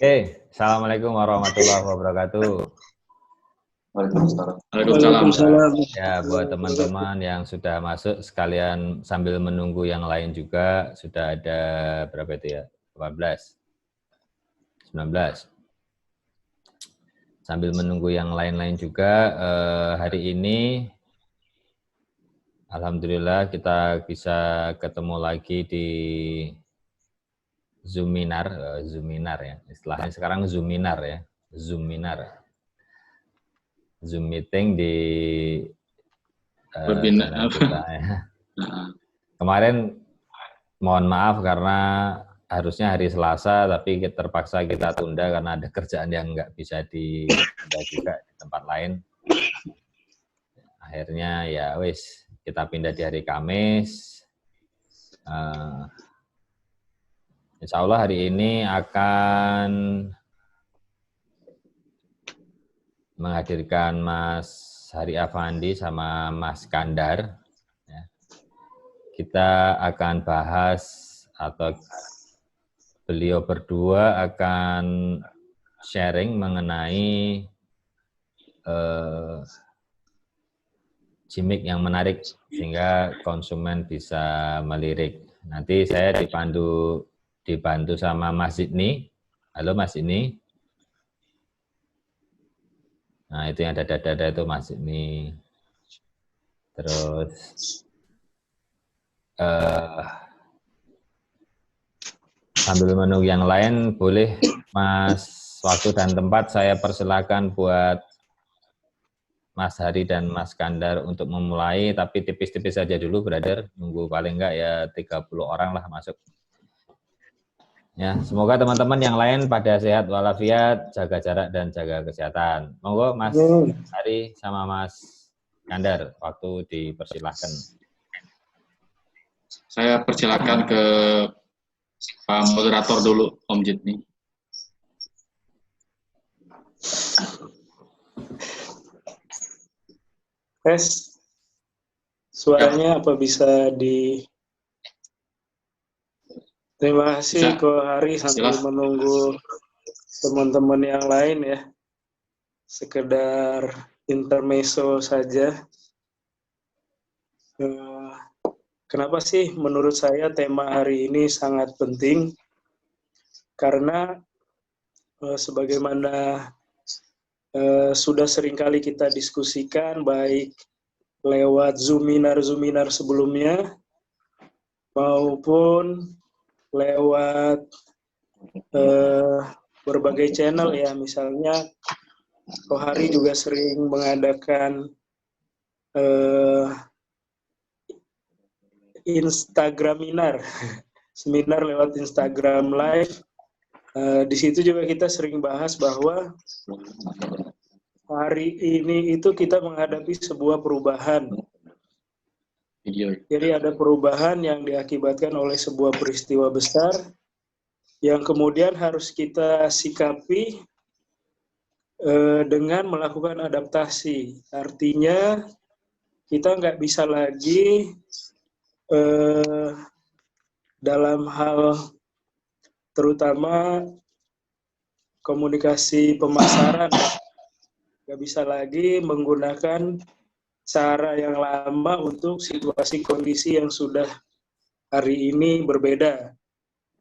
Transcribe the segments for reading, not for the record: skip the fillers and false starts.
Oke, Assalamualaikum warahmatullahi wabarakatuh. Waalaikumsalam. Waalaikumsalam. Ya, buat teman-teman yang sudah masuk, sekalian sambil menunggu yang lain juga, sudah ada berapa itu ya? 18, 19. Sambil menunggu yang lain-lain juga, hari ini Alhamdulillah kita bisa ketemu lagi di Zoominar ya. Istilahnya sekarang Zoominar ya, Zoominar. Zoom meeting di channel kita ya. Kemarin mohon maaf karena harusnya hari Selasa tapi terpaksa kita tunda karena ada kerjaan yang nggak bisa ditunda juga di tempat lain. Akhirnya ya wis kita pindah di hari Kamis. Insya Allah hari ini akan menghadirkan Mas Hari Afandi sama Mas Kandar. Kita akan bahas atau beliau berdua akan sharing mengenai gimmick yang menarik sehingga konsumen bisa melirik. Nanti saya dibantu sama Mas Sidney. Halo Mas Sidney. Nah itu yang dada-dada itu Mas Sidney. Terus sambil menunggu yang lain, boleh Mas waktu dan tempat saya persilakan buat Mas Hari dan Mas Kandar untuk memulai, tapi tipis-tipis saja dulu, brother. Nunggu paling enggak ya 30 orang lah masuk. Ya, semoga teman-teman yang lain pada sehat walafiat, jaga jarak dan jaga kesehatan. Monggo Mas Hari sama Mas Kandar, waktu dipersilahkan. Saya persilakan ke Pak Moderator dulu, Om Jidni. Tes, suaranya apa bisa di... Terima kasih Ko Hari sambil menunggu teman-teman yang lain ya. Sekedar intermezzo saja. Kenapa sih menurut saya tema hari ini sangat penting? Karena sebagaimana sudah seringkali kita diskusikan baik lewat Zoominar sebelumnya maupun lewat berbagai channel ya, misalnya Ko Hari juga sering mengadakan Instagraminar, seminar lewat Instagram Live. Di situ juga kita sering bahas bahwa hari ini itu kita menghadapi sebuah perubahan. Jadi ada perubahan yang diakibatkan oleh sebuah peristiwa besar yang kemudian harus kita sikapi dengan melakukan adaptasi. Artinya kita nggak bisa lagi dalam hal terutama komunikasi pemasaran, nggak bisa lagi menggunakan cara yang lama untuk situasi kondisi yang sudah hari ini berbeda.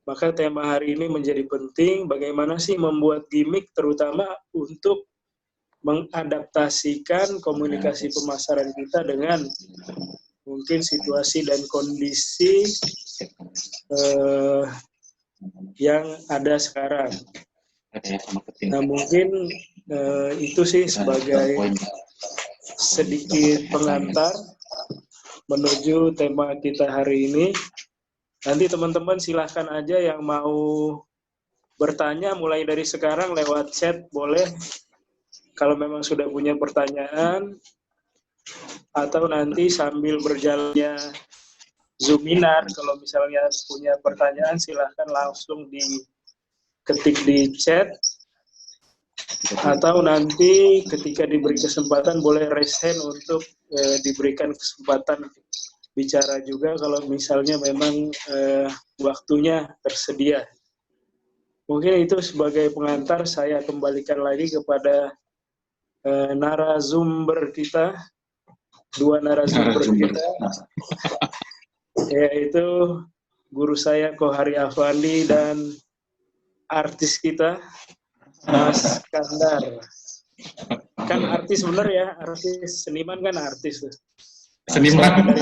Maka tema hari ini menjadi penting, bagaimana sih membuat gimmick terutama untuk mengadaptasikan komunikasi pemasaran kita dengan mungkin situasi dan kondisi yang ada sekarang. Nah mungkin itu sih sebagai sedikit pengantar menuju tema kita hari ini. Nanti teman-teman silahkan aja yang mau bertanya mulai dari sekarang lewat chat boleh. Kalau memang sudah punya pertanyaan atau nanti sambil berjalannya Zoominar, kalau misalnya punya pertanyaan silahkan langsung diketik di chat. Atau nanti ketika diberi kesempatan boleh raise hand untuk diberikan kesempatan bicara juga kalau misalnya memang waktunya tersedia. Mungkin itu sebagai pengantar, saya kembalikan lagi kepada narasumber kita, dua narasumber kita, yaitu guru saya Kohari Afandi dan artis kita Mas Kandar. Kan artis bener ya, artis seniman kan artis. Seniman.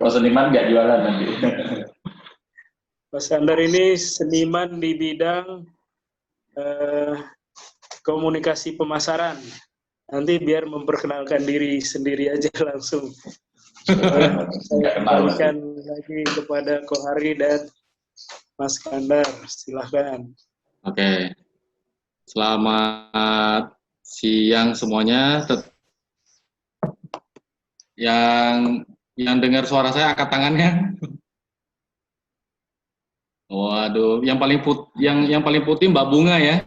Kalau seniman nggak jualan nanti. Mas Kandar ini seniman di bidang komunikasi pemasaran. Nanti biar memperkenalkan diri sendiri aja langsung. Saya kembalikan lagi kepada Kohari dan Mas Kandar. Silahkan. Oke. Selamat siang semuanya. Yang dengar suara saya angkat tangannya. Waduh, yang paling putih Mbak Bunga ya.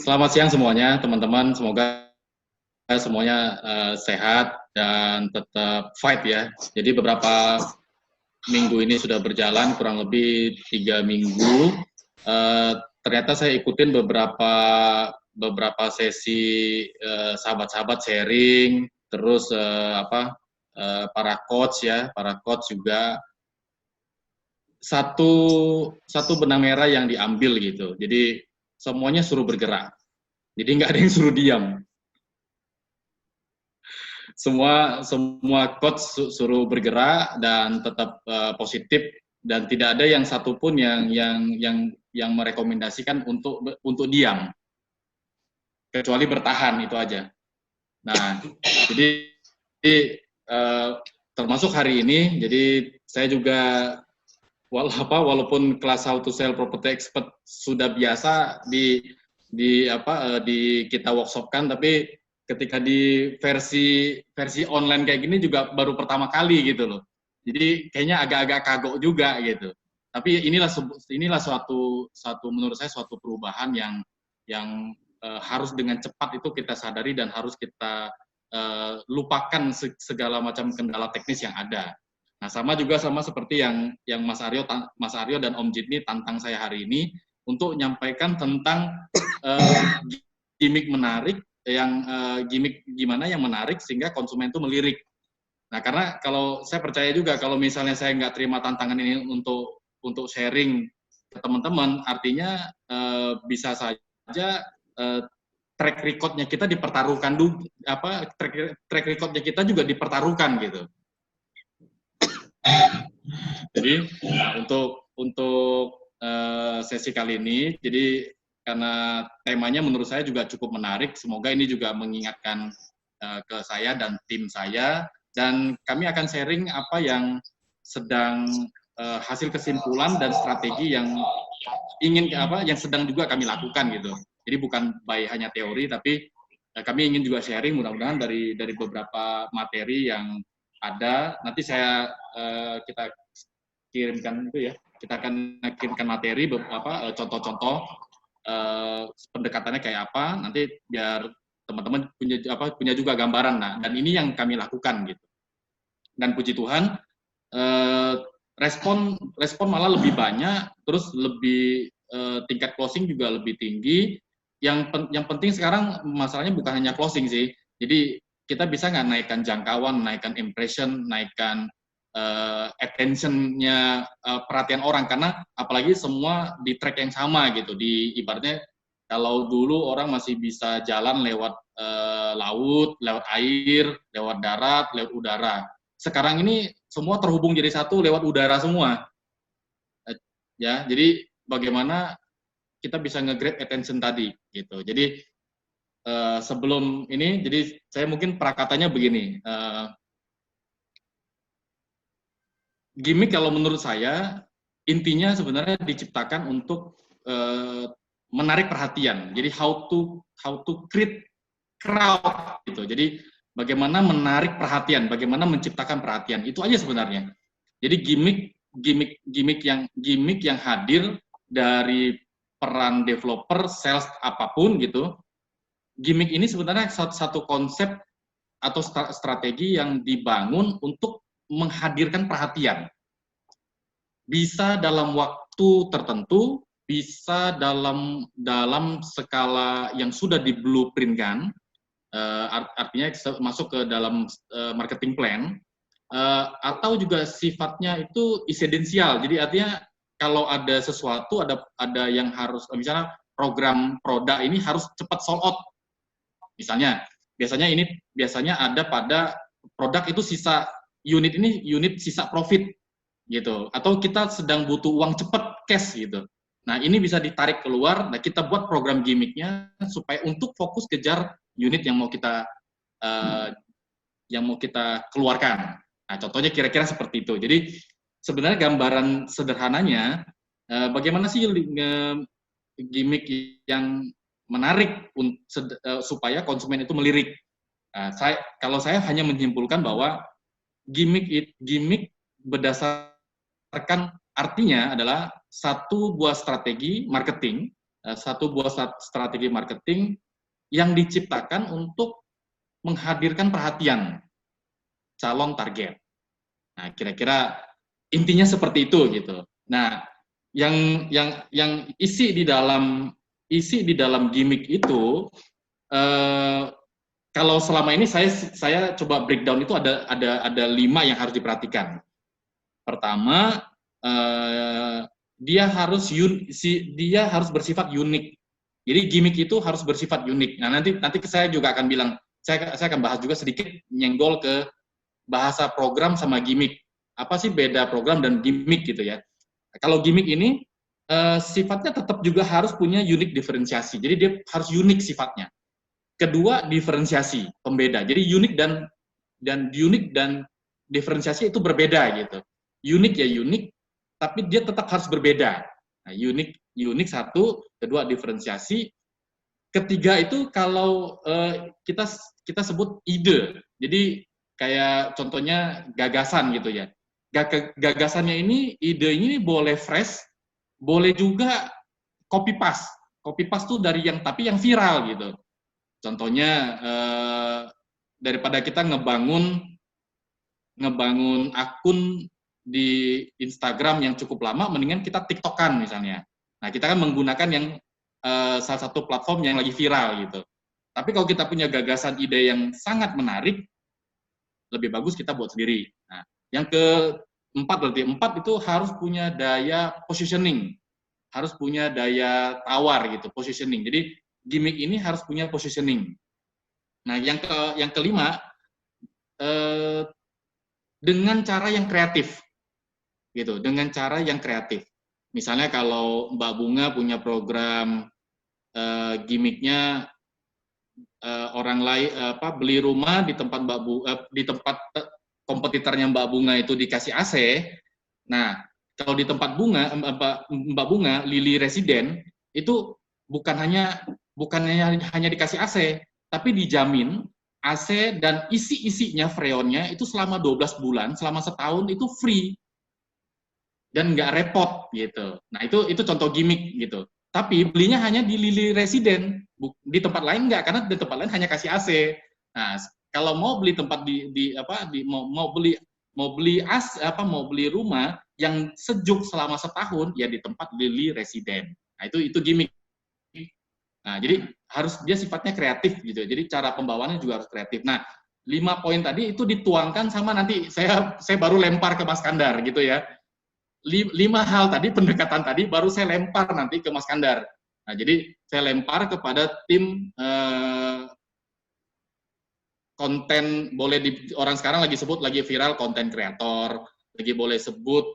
Selamat siang semuanya, teman-teman. Semoga semuanya sehat dan tetap fight ya. Jadi beberapa minggu ini sudah berjalan, kurang lebih 3 minggu. Ternyata saya ikutin beberapa sesi sahabat-sahabat sharing, terus para coach juga. Satu benang merah yang diambil gitu. Jadi semuanya suruh bergerak. Jadi nggak ada yang suruh diam. Semua coach suruh bergerak dan tetap positif, dan tidak ada yang satupun yang merekomendasikan untuk diam, kecuali bertahan, itu aja. Nah, jadi termasuk hari ini, jadi saya juga walaupun kelas How to Sell Property Expert sudah biasa di kita workshopkan, tapi ketika di versi online kayak gini juga baru pertama kali gitu loh. Jadi kayaknya agak-agak kagok juga gitu. Tapi inilah suatu menurut saya suatu perubahan yang harus dengan cepat itu kita sadari dan harus kita lupakan segala macam kendala teknis yang ada. Nah, sama seperti yang Mas Aryo dan Om Jitni tantang saya hari ini untuk menyampaikan tentang gimmick menarik, gimmick gimana yang menarik sehingga konsumen itu melirik. Nah, karena kalau saya percaya juga kalau misalnya saya nggak terima tantangan ini untuk sharing ke teman-teman, artinya bisa saja track record-nya kita dipertaruhkan track record-nya kita juga dipertaruhkan gitu. Jadi untuk sesi kali ini, jadi karena temanya menurut saya juga cukup menarik, semoga ini juga mengingatkan ke saya dan tim saya, dan kami akan sharing apa yang sedang hasil kesimpulan dan strategi yang yang sedang juga kami lakukan gitu. Jadi bukan by hanya teori, tapi kami ingin juga sharing, mudah-mudahan dari beberapa materi yang ada. Nanti kita kirimkan itu ya. Kita akan kirimkan materi contoh-contoh pendekatannya kayak apa. Nanti biar teman-teman punya juga gambaran. Nah, dan ini yang kami lakukan gitu. Dan puji Tuhan respon malah lebih banyak, terus lebih tingkat closing juga lebih tinggi. Yang penting sekarang masalahnya bukan hanya closing sih. Jadi kita bisa nggak naikkan jangkauan, naikkan impression, naikkan attention-nya, perhatian orang, karena apalagi semua di track yang sama gitu. Ibaratnya kalau dulu orang masih bisa jalan lewat laut, lewat air, lewat darat, lewat udara. Sekarang ini semua terhubung jadi satu lewat udara semua. Ya, jadi bagaimana kita bisa nge-grab attention tadi gitu. Jadi sebelum ini, jadi saya mungkin prakatanya begini. Gimmick kalau menurut saya intinya sebenarnya diciptakan untuk menarik perhatian. Jadi how to create crowd gitu. Jadi bagaimana menarik perhatian, bagaimana menciptakan perhatian, itu aja sebenarnya. Jadi gimmick yang hadir dari peran developer, sales apapun gitu. Gimmick ini sebenarnya satu konsep atau strategi yang dibangun untuk menghadirkan perhatian. Bisa dalam waktu tertentu, bisa dalam skala yang sudah di blueprint-kan, artinya masuk ke dalam marketing plan, atau juga sifatnya itu esensial. Jadi artinya kalau ada sesuatu, ada yang harus, misalnya program produk ini harus cepat sold out. Misalnya, biasanya ada pada produk itu sisa unit sisa profit gitu, atau kita sedang butuh uang cepat cash gitu. Nah, ini bisa ditarik keluar. Nah, kita buat program gimmicknya supaya untuk fokus kejar unit yang mau kita keluarkan. Nah, contohnya kira-kira seperti itu. Jadi sebenarnya gambaran sederhananya bagaimana sih gimmick yang menarik supaya konsumen itu melirik. Kalau saya hanya menyimpulkan bahwa gimmick berdasarkan artinya adalah satu buah strategi marketing yang diciptakan untuk menghadirkan perhatian calon target. Nah, kira-kira intinya seperti itu gitu. Nah, yang isi di dalam gimmick itu, kalau selama ini saya coba breakdown itu ada 5 yang harus diperhatikan. Pertama, dia harus bersifat unik. Jadi gimmick itu harus bersifat unik. Nah, nanti saya juga akan bilang, saya akan bahas juga sedikit nyenggol ke bahasa program sama gimmick. Apa sih beda program dan gimmick gitu ya. Kalau gimmick ini sifatnya tetap juga harus punya unik diferensiasi. Jadi dia harus unik sifatnya. Kedua, diferensiasi, pembeda. Jadi unik dan diferensiasi itu berbeda gitu. Unik ya unik, tapi dia tetap harus berbeda. Nah, unik satu, kedua diferensiasi. Ketiga itu kalau kita sebut ide. Jadi kayak contohnya gagasan gitu ya. Gagasannya ini, ide ini boleh fresh, boleh juga copy paste. Copy paste tuh dari yang viral gitu. Contohnya daripada kita ngebangun akun di Instagram yang cukup lama, mendingan kita TikTok-an misalnya. Nah, kita kan menggunakan yang salah satu platform yang lagi viral gitu. Tapi kalau kita punya gagasan ide yang sangat menarik, lebih bagus kita buat sendiri. Nah, yang keempat itu harus punya daya positioning, harus punya daya tawar gitu, positioning. Jadi gimmick ini harus punya positioning. Nah, yang kelima, dengan cara yang kreatif, gitu. Dengan cara yang kreatif. Misalnya kalau Mbak Bunga punya program gimmicknya orang lain beli rumah di tempat di tempat kompetitornya Mbak Bunga itu dikasih AC. Nah, kalau di tempat Mbak Bunga Lili Residen itu bukan hanya dikasih AC, tapi dijamin AC dan isi-isinya freonnya itu selama 12 bulan, selama setahun itu free dan nggak repot gitu. Nah, itu contoh gimmick gitu. Tapi belinya hanya di Lili Residen, di tempat lain nggak, karena di tempat lain hanya kasih AC. Nah, kalau mau beli tempat mau beli rumah yang sejuk selama setahun ya di tempat Lili Residen. Nah, itu gimmick. Nah, jadi harus dia sifatnya kreatif gitu. Jadi cara pembawaannya juga harus kreatif. Nah, 5 poin tadi itu dituangkan sama nanti saya baru lempar ke Mas Kandar gitu ya. 5 hal tadi, pendekatan tadi baru saya lempar nanti ke Mas Kandar. Nah, jadi saya lempar kepada tim konten, boleh orang sekarang lagi sebut lagi viral konten kreator, lagi boleh sebut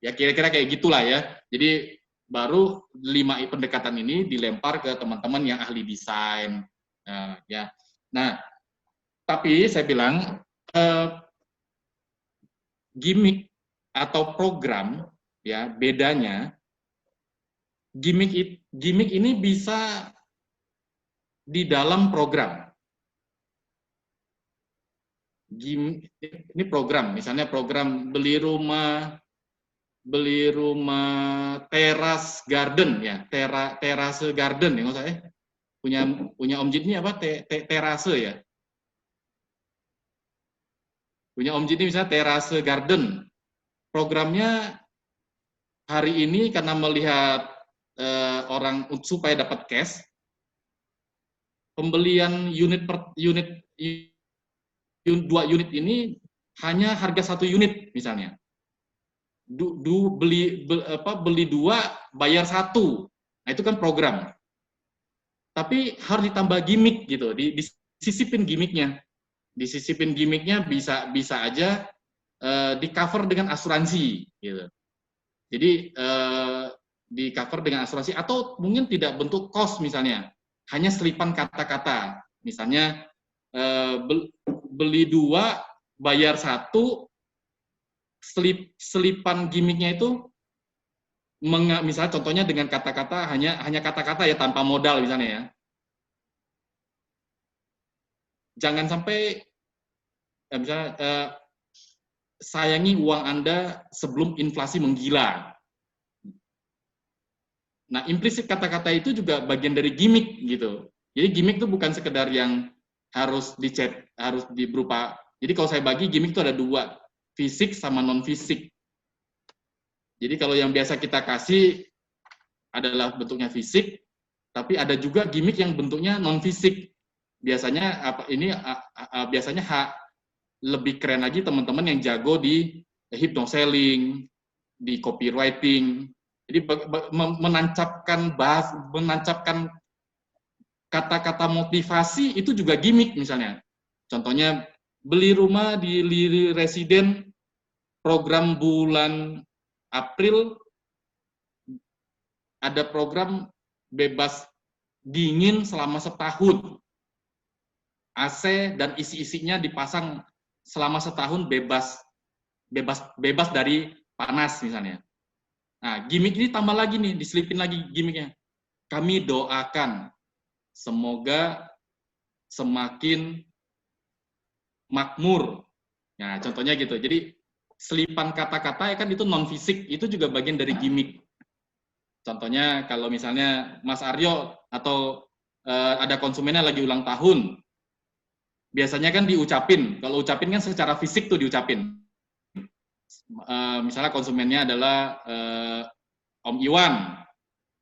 ya kira-kira kayak gitulah ya. Jadi baru 5 pendekatan ini dilempar ke teman-teman yang ahli desain. Ya. Nah, tapi saya bilang gimmick atau program ya bedanya gimmick ini bisa di dalam program. Ini program, misalnya program beli rumah teras garden ya, terase garden ya maksudnya. Punya Om Jid ini apa? Terase ya. Punya Om Jini misalnya Terase Garden. Programnya hari ini karena melihat orang supaya dapat cash, pembelian dua unit ini hanya harga 1 unit misalnya. Beli 2 bayar 1. Nah, itu kan program. Tapi harus ditambah gimmick gitu, disisipin gimmicknya. Disisipin gimmicknya bisa aja di cover dengan asuransi gitu. Jadi di cover dengan asuransi atau mungkin tidak bentuk cost misalnya, hanya selipan kata-kata. Misalnya beli 2 bayar 1, selipan gimmicknya itu misalnya contohnya dengan kata-kata hanya kata-kata ya tanpa modal misalnya ya. Jangan sampai misalnya sayangi uang Anda sebelum inflasi menggila. Nah, implisit kata-kata itu juga bagian dari gimmick gitu. Jadi gimmick itu bukan sekedar yang harus berupa. Jadi kalau saya bagi gimmick itu ada 2, fisik sama non fisik. Jadi kalau yang biasa kita kasih adalah bentuknya fisik, tapi ada juga gimmick yang bentuknya non fisik. Biasanya biasanya lebih keren lagi teman-teman yang jago di hypnoselling, di copywriting. Jadi menancapkan kata-kata motivasi itu juga gimmick misalnya. Contohnya beli rumah di Liri Residen program bulan April, ada program bebas dingin selama setahun. AC dan isi-isinya dipasang selama setahun bebas dari panas misalnya. Nah, gimmick ini tambah lagi nih, diselipin lagi gimmicknya. Kami doakan semoga semakin makmur. Nah, contohnya gitu. Jadi selipan kata-kata ya kan itu non fisik, itu juga bagian dari gimmick. Contohnya kalau misalnya Mas Aryo atau ada konsumennya lagi ulang tahun, biasanya kan diucapin. Kalau ucapin kan secara fisik tuh diucapin. Misalnya konsumennya adalah Om Iwan.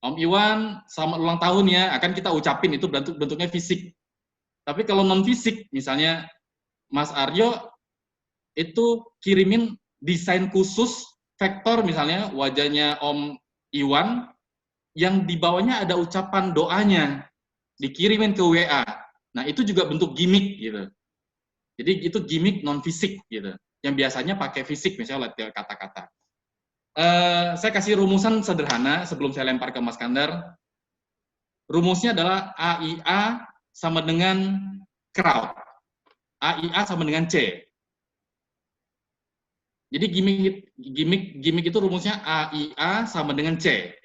Om Iwan selamat ulang tahun ya, akan kita ucapin itu bentuknya fisik. Tapi kalau non fisik, misalnya Mas Aryo itu kirimin desain khusus vektor misalnya wajahnya Om Iwan yang di bawahnya ada ucapan doanya, dikirimin ke WA. Nah, itu juga bentuk gimmick gitu. Jadi itu gimmick non fisik gitu. Yang biasanya pakai fisik misalnya lewat kata-kata. Saya kasih rumusan sederhana sebelum saya lempar ke Mas Kandar. Rumusnya adalah AIA sama dengan crowd. AIA sama dengan C. Jadi gimmick itu rumusnya AIA sama dengan C.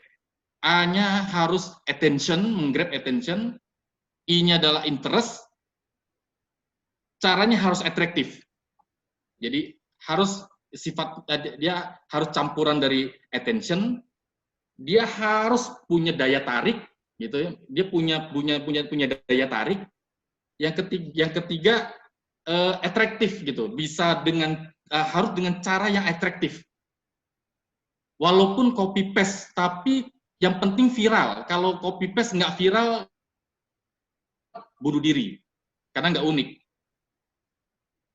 A-nya harus attention, menggrab attention. I-nya adalah interest. Caranya harus atraktif. Jadi harus dia harus campuran dari attention. Dia harus punya daya tarik, gitu ya. Dia punya daya tarik. Yang ketiga atraktif gitu. Bisa harus dengan cara yang atraktif. Walaupun copy paste, tapi yang penting viral. Kalau copy paste nggak viral, bunuh diri, karena nggak unik.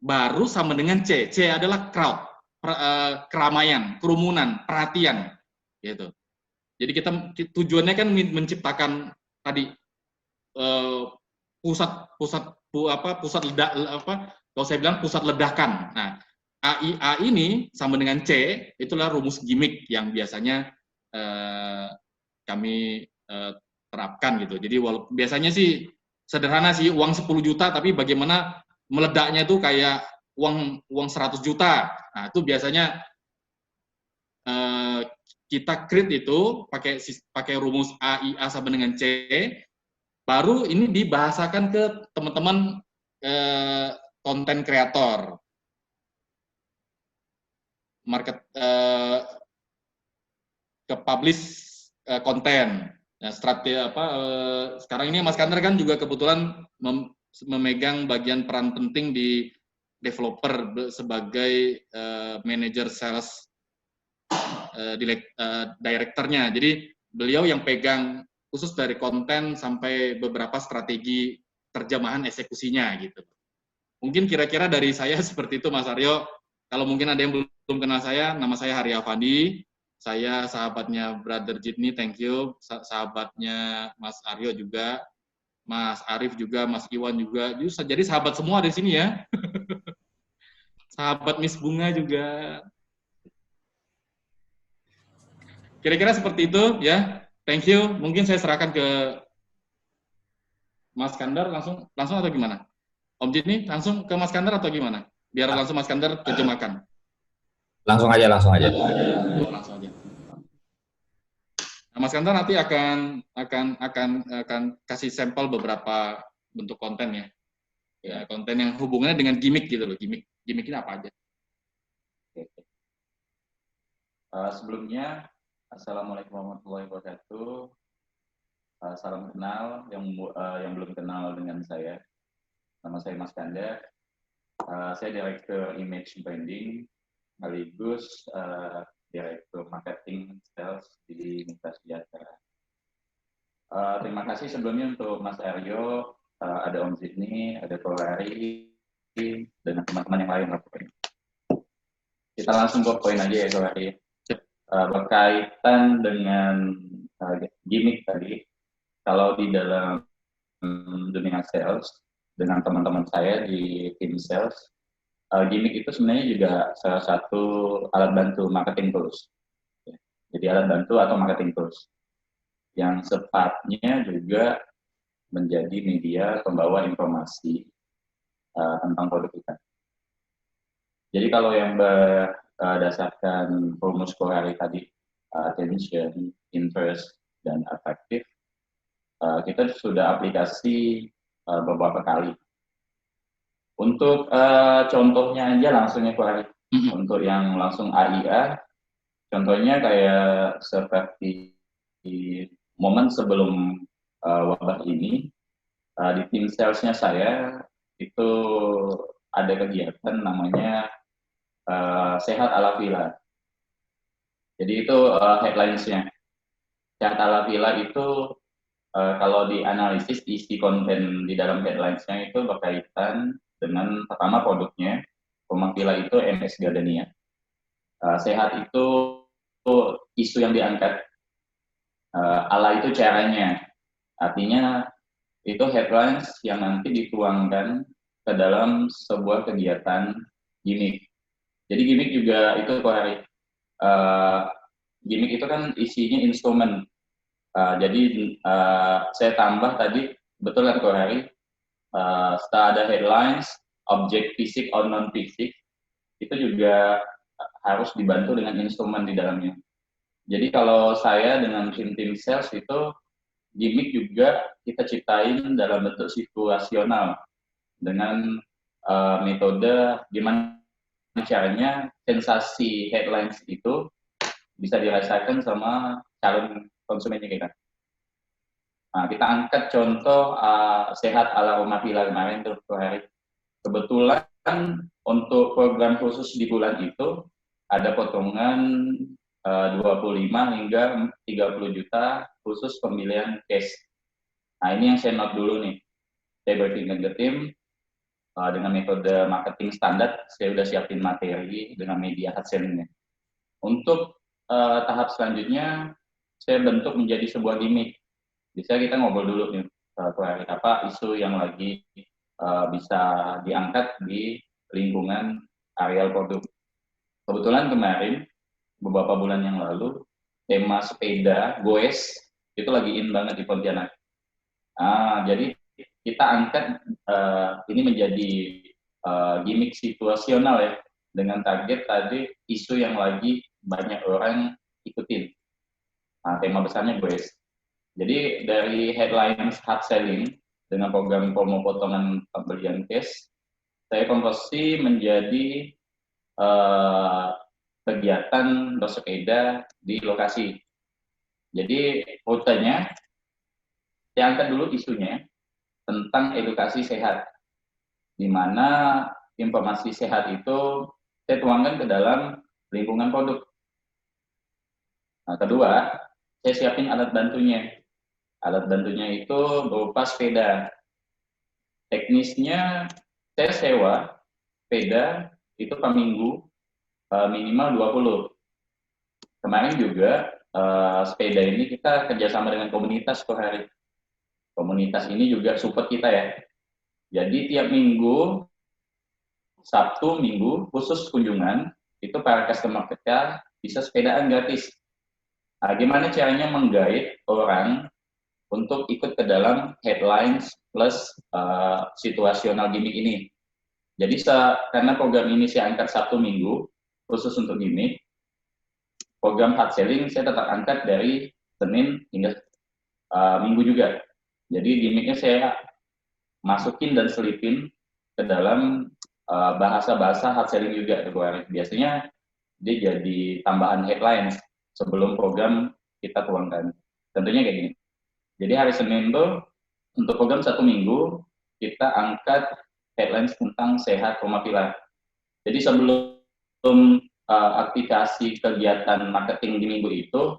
Baru sama dengan C. C adalah crowd, keramaian, kerumunan, perhatian, gitu. Jadi tujuannya kan menciptakan tadi pusat ledakan. Nah, AIA ini sama dengan C, itulah rumus gimmick yang biasanya kami terapkan gitu. Jadi biasanya sih sederhana sih, uang 10 juta tapi bagaimana meledaknya itu kayak uang 100 juta. Nah, itu biasanya kita create itu pakai rumus AIA sama dengan C. Baru ini dibahasakan ke teman-teman konten kreator. Ke publish konten. Nah, strategi sekarang ini Mas Kandar kan juga kebetulan memegang bagian peran penting di developer sebagai manager sales directornya. Jadi beliau yang pegang khusus dari konten sampai beberapa strategi terjemahan eksekusinya gitu. Mungkin kira-kira dari saya seperti itu, Mas Aryo. Kalau mungkin ada yang belum kenal saya, nama saya Hari Afandi. Saya sahabatnya Brother Jidni, thank you. Sahabatnya Mas Aryo juga, Mas Arif juga, Mas Iwan juga. Jadi sahabat semua di sini ya. Sahabat Miss Bunga juga. Kira-kira seperti itu ya. Thank you. Mungkin saya serahkan ke Mas Kandar langsung atau gimana? Om Jidni langsung ke Mas Kandar atau gimana? Biar langsung Mas Kandar terjemahkan. Langsung aja. Langsung aja. Nah, Mas Kandar nanti akan kasih sampel beberapa bentuk konten ya. Ya, konten yang hubungannya dengan gimmick gitu loh. Gimmick ini apa aja? Sebelumnya, Assalamualaikum warahmatullahi wabarakatuh. Salam kenal yang belum kenal dengan saya. Nama saya Mas Kandar. Saya Direktur Image Branding, sekaligus Direktur Marketing Sales di Mitra Sejahtera. Terima kasih sebelumnya untuk Mas Aryo, ada Om Jidni, ada Kohari, dan teman-teman yang lain. Kita langsung ke poin aja ya Kohari. Berkaitan dengan gimmick tadi, kalau di dalam dunia sales, dengan teman-teman saya di tim sales, gimmick itu sebenarnya juga salah satu alat bantu marketing tools. Jadi alat bantu atau marketing tools yang sepatnya juga menjadi media pembawa informasi tentang produk kita. Jadi kalau yang berdasarkan rumus Kohari tadi, attention, interest, dan effective, kita sudah aplikasi beberapa kali. Untuk contohnya aja langsungnya Kohari. Untuk yang langsung AIA, contohnya kayak seperti di momen sebelum wabah ini, di tim salesnya saya itu ada kegiatan namanya Sehat ala Villa. Jadi itu headlines-nya. Sehat ala Villa itu kalau dianalisis isi konten di dalam headlines-nya itu berkaitan dengan pertama produknya, rumah villa itu MS Gardenia. Sehat itu isu yang diangkat, ala itu caranya. Artinya itu headlines yang nanti dituangkan ke dalam sebuah kegiatan gimmick. Jadi gimmick juga itu Kohari. Gimmick itu kan isinya instrumen. Jadi saya tambah tadi, betul kan Kohari, setelah ada headlines, objek fisik or non fisik, itu juga harus dibantu dengan instrumen di dalamnya. Jadi kalau saya dengan tim sales itu, gimmick juga kita ciptain dalam bentuk situasional dengan metode gimana caranya sensasi headlines itu bisa dirasakan sama calon konsumennya kita. Nah, kita angkat contoh Sehat ala Rumah Villa kemarin tuh hari. Kebetulan untuk program khusus di bulan itu ada potongan 25 hingga 30 juta khusus pemilihan case. Nah, ini yang saya note dulu nih. Saya berpikir ke tim dengan metode marketing standar, saya udah siapin materi dengan media adsense-nya. Untuk tahap selanjutnya, saya bentuk menjadi sebuah gimmick. Bisa kita ngobrol dulu nih, apa isu yang lagi bisa diangkat di lingkungan areal produk. Kebetulan kemarin, beberapa bulan yang lalu, tema sepeda, goes, itu lagi in banget di Pontianak. Jadi kita angkat ini menjadi gimmick situasional ya, dengan target tadi isu yang lagi banyak orang ikutin. Tema besarnya goes. Jadi dari headlines hard selling dengan program promo potongan pembelian case, saya konversi menjadi kegiatan bersepeda di lokasi. Jadi rutenya, saya angkat dulu isunya tentang edukasi sehat, di mana informasi sehat itu saya tuangkan ke dalam lingkungan produk. Nah, kedua, saya siapin alat bantunya. Alat bantunya itu berupa sepeda. Teknisnya saya sewa sepeda itu per minggu minimal 20. Kemarin juga sepeda ini kita kerjasama dengan komunitas per hari. Komunitas ini juga support kita ya. Jadi tiap minggu, Sabtu, Minggu, khusus kunjungan, itu para customer kita bisa sepedaan gratis. Nah, gimana caranya menggait orang untuk ikut ke dalam headlines plus situasional gimmick ini. Jadi karena program ini saya angkat Sabtu Minggu, khusus untuk gimmick, program hard selling saya tetap angkat dari Senin hingga Minggu juga. Jadi gimmicknya saya masukin dan selipin ke dalam bahasa-bahasa hard selling juga. Biasanya dia jadi tambahan headlines sebelum program kita tuangkan. Tentunya kayak gini. Jadi hari Senin tuh untuk program 1 minggu kita angkat headlines tentang sehat rumah pilar. Jadi sebelum aktivasi kegiatan marketing di minggu itu,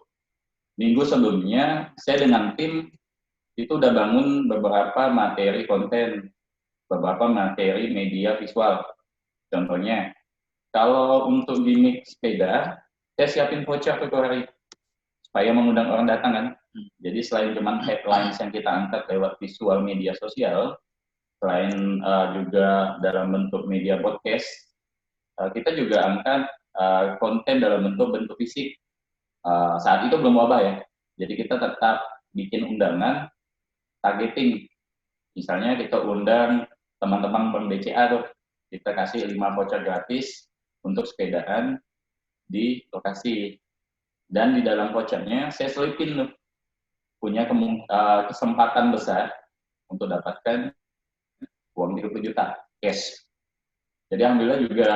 minggu sebelumnya saya dengan tim itu udah bangun beberapa materi konten, beberapa materi media visual. Contohnya, kalau untuk gimmick sepeda, saya siapin voucher ke hari supaya mengundang orang datang kan. Jadi selain cuma headlines yang kita angkat lewat visual media sosial, selain juga dalam bentuk media podcast, kita juga angkat konten dalam bentuk fisik. Saat itu belum wabah ya, jadi kita tetap bikin undangan targeting. Misalnya kita undang teman-teman bank BCA tuh, kita kasih 5 voucher gratis untuk sepedaan di lokasi. Dan di dalam vouchernya saya selipin tuh, punya kesempatan besar untuk dapatkan uang 30 juta cash. Jadi alhamdulillah juga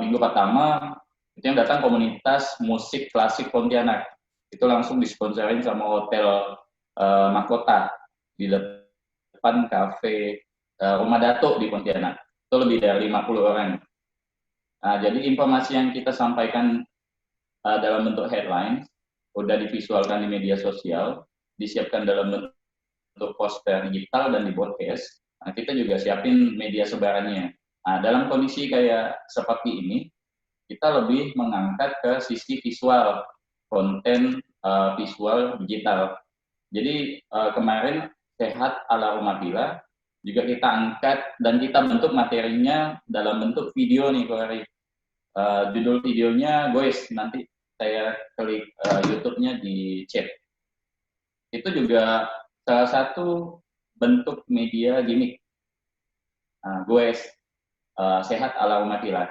minggu pertama itu yang datang komunitas musik klasik Pontianak. Itu langsung disponsorin sama hotel Mahkota di depan kafe Rumah Dato di Pontianak. Itu lebih dari 50 orang. Nah, jadi informasi yang kita sampaikan dalam bentuk headline udah divisualkan di media sosial, disiapkan dalam bentuk poster digital dan di broadcast. Nah, kita juga siapin media sebarannya. Nah, dalam kondisi kayak seperti ini, kita lebih mengangkat ke sisi visual, konten visual digital. Jadi kemarin sehat ala rumah bila juga kita angkat dan kita bentuk materinya dalam bentuk video nih, Koari. Judul videonya, guys, nanti saya klik YouTube-nya di chat. Itu juga salah satu bentuk media gimmick. Nah, guys, sehat ala umat pilar.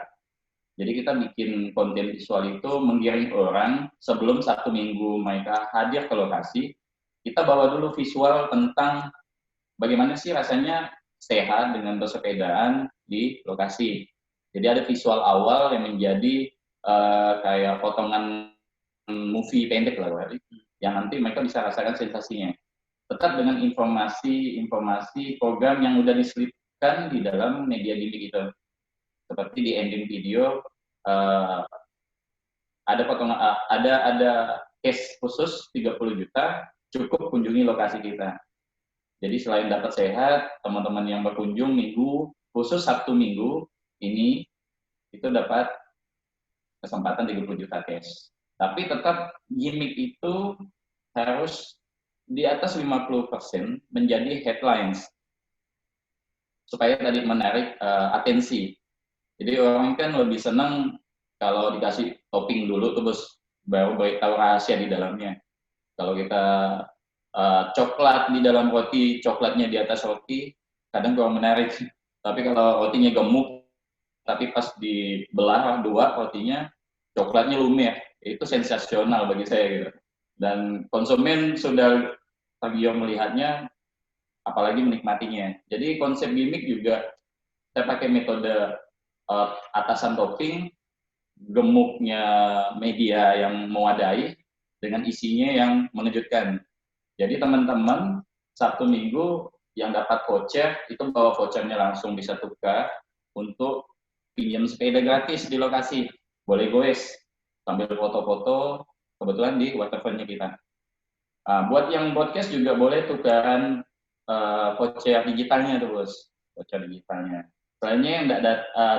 Jadi kita bikin konten visual itu menggiring orang sebelum 1 minggu mereka hadir ke lokasi. Kita bawa dulu visual tentang bagaimana sih rasanya sehat dengan bersepedaan di lokasi. Jadi ada visual awal yang menjadi kayak potongan movie pendek lah, yang nanti mereka bisa rasakan sensasinya. Tetap dengan informasi program yang udah diselipkan di dalam media gimmick itu. Seperti di ending video ada potongan ada case khusus 30 juta, cukup kunjungi lokasi kita. Jadi selain dapat sehat, teman-teman yang berkunjung minggu khusus Sabtu Minggu ini itu dapat kesempatan 30 juta cash. Tapi tetap gimmick itu harus di atas 50% menjadi headlines supaya tadi menarik atensi. Jadi orang kan lebih senang kalau dikasih topping dulu terus baru tahu rahasia di dalamnya. Kalau kita coklat di dalam roti, coklatnya di atas roti, kadang kurang menarik. Tapi kalau rotinya gemuk, tapi pas dibelah 2 rotinya, coklatnya lumer, itu sensasional bagi saya gitu. Dan konsumen sudah tergiur melihatnya, apalagi menikmatinya. Jadi konsep gimmick juga saya pakai metode atasan topping, gemuknya media yang mewadai dengan isinya yang mengejutkan. Jadi teman-teman Sabtu Minggu yang dapat voucher itu bawa vouchernya langsung bisa tukar untuk pinjam sepeda gratis di lokasi. Boleh goes, sambil foto-foto, kebetulan di waterfrontnya kita. Buat yang podcast juga boleh tukaran voucher digitalnya tuh bos, voucher digitalnya. Soalnya yang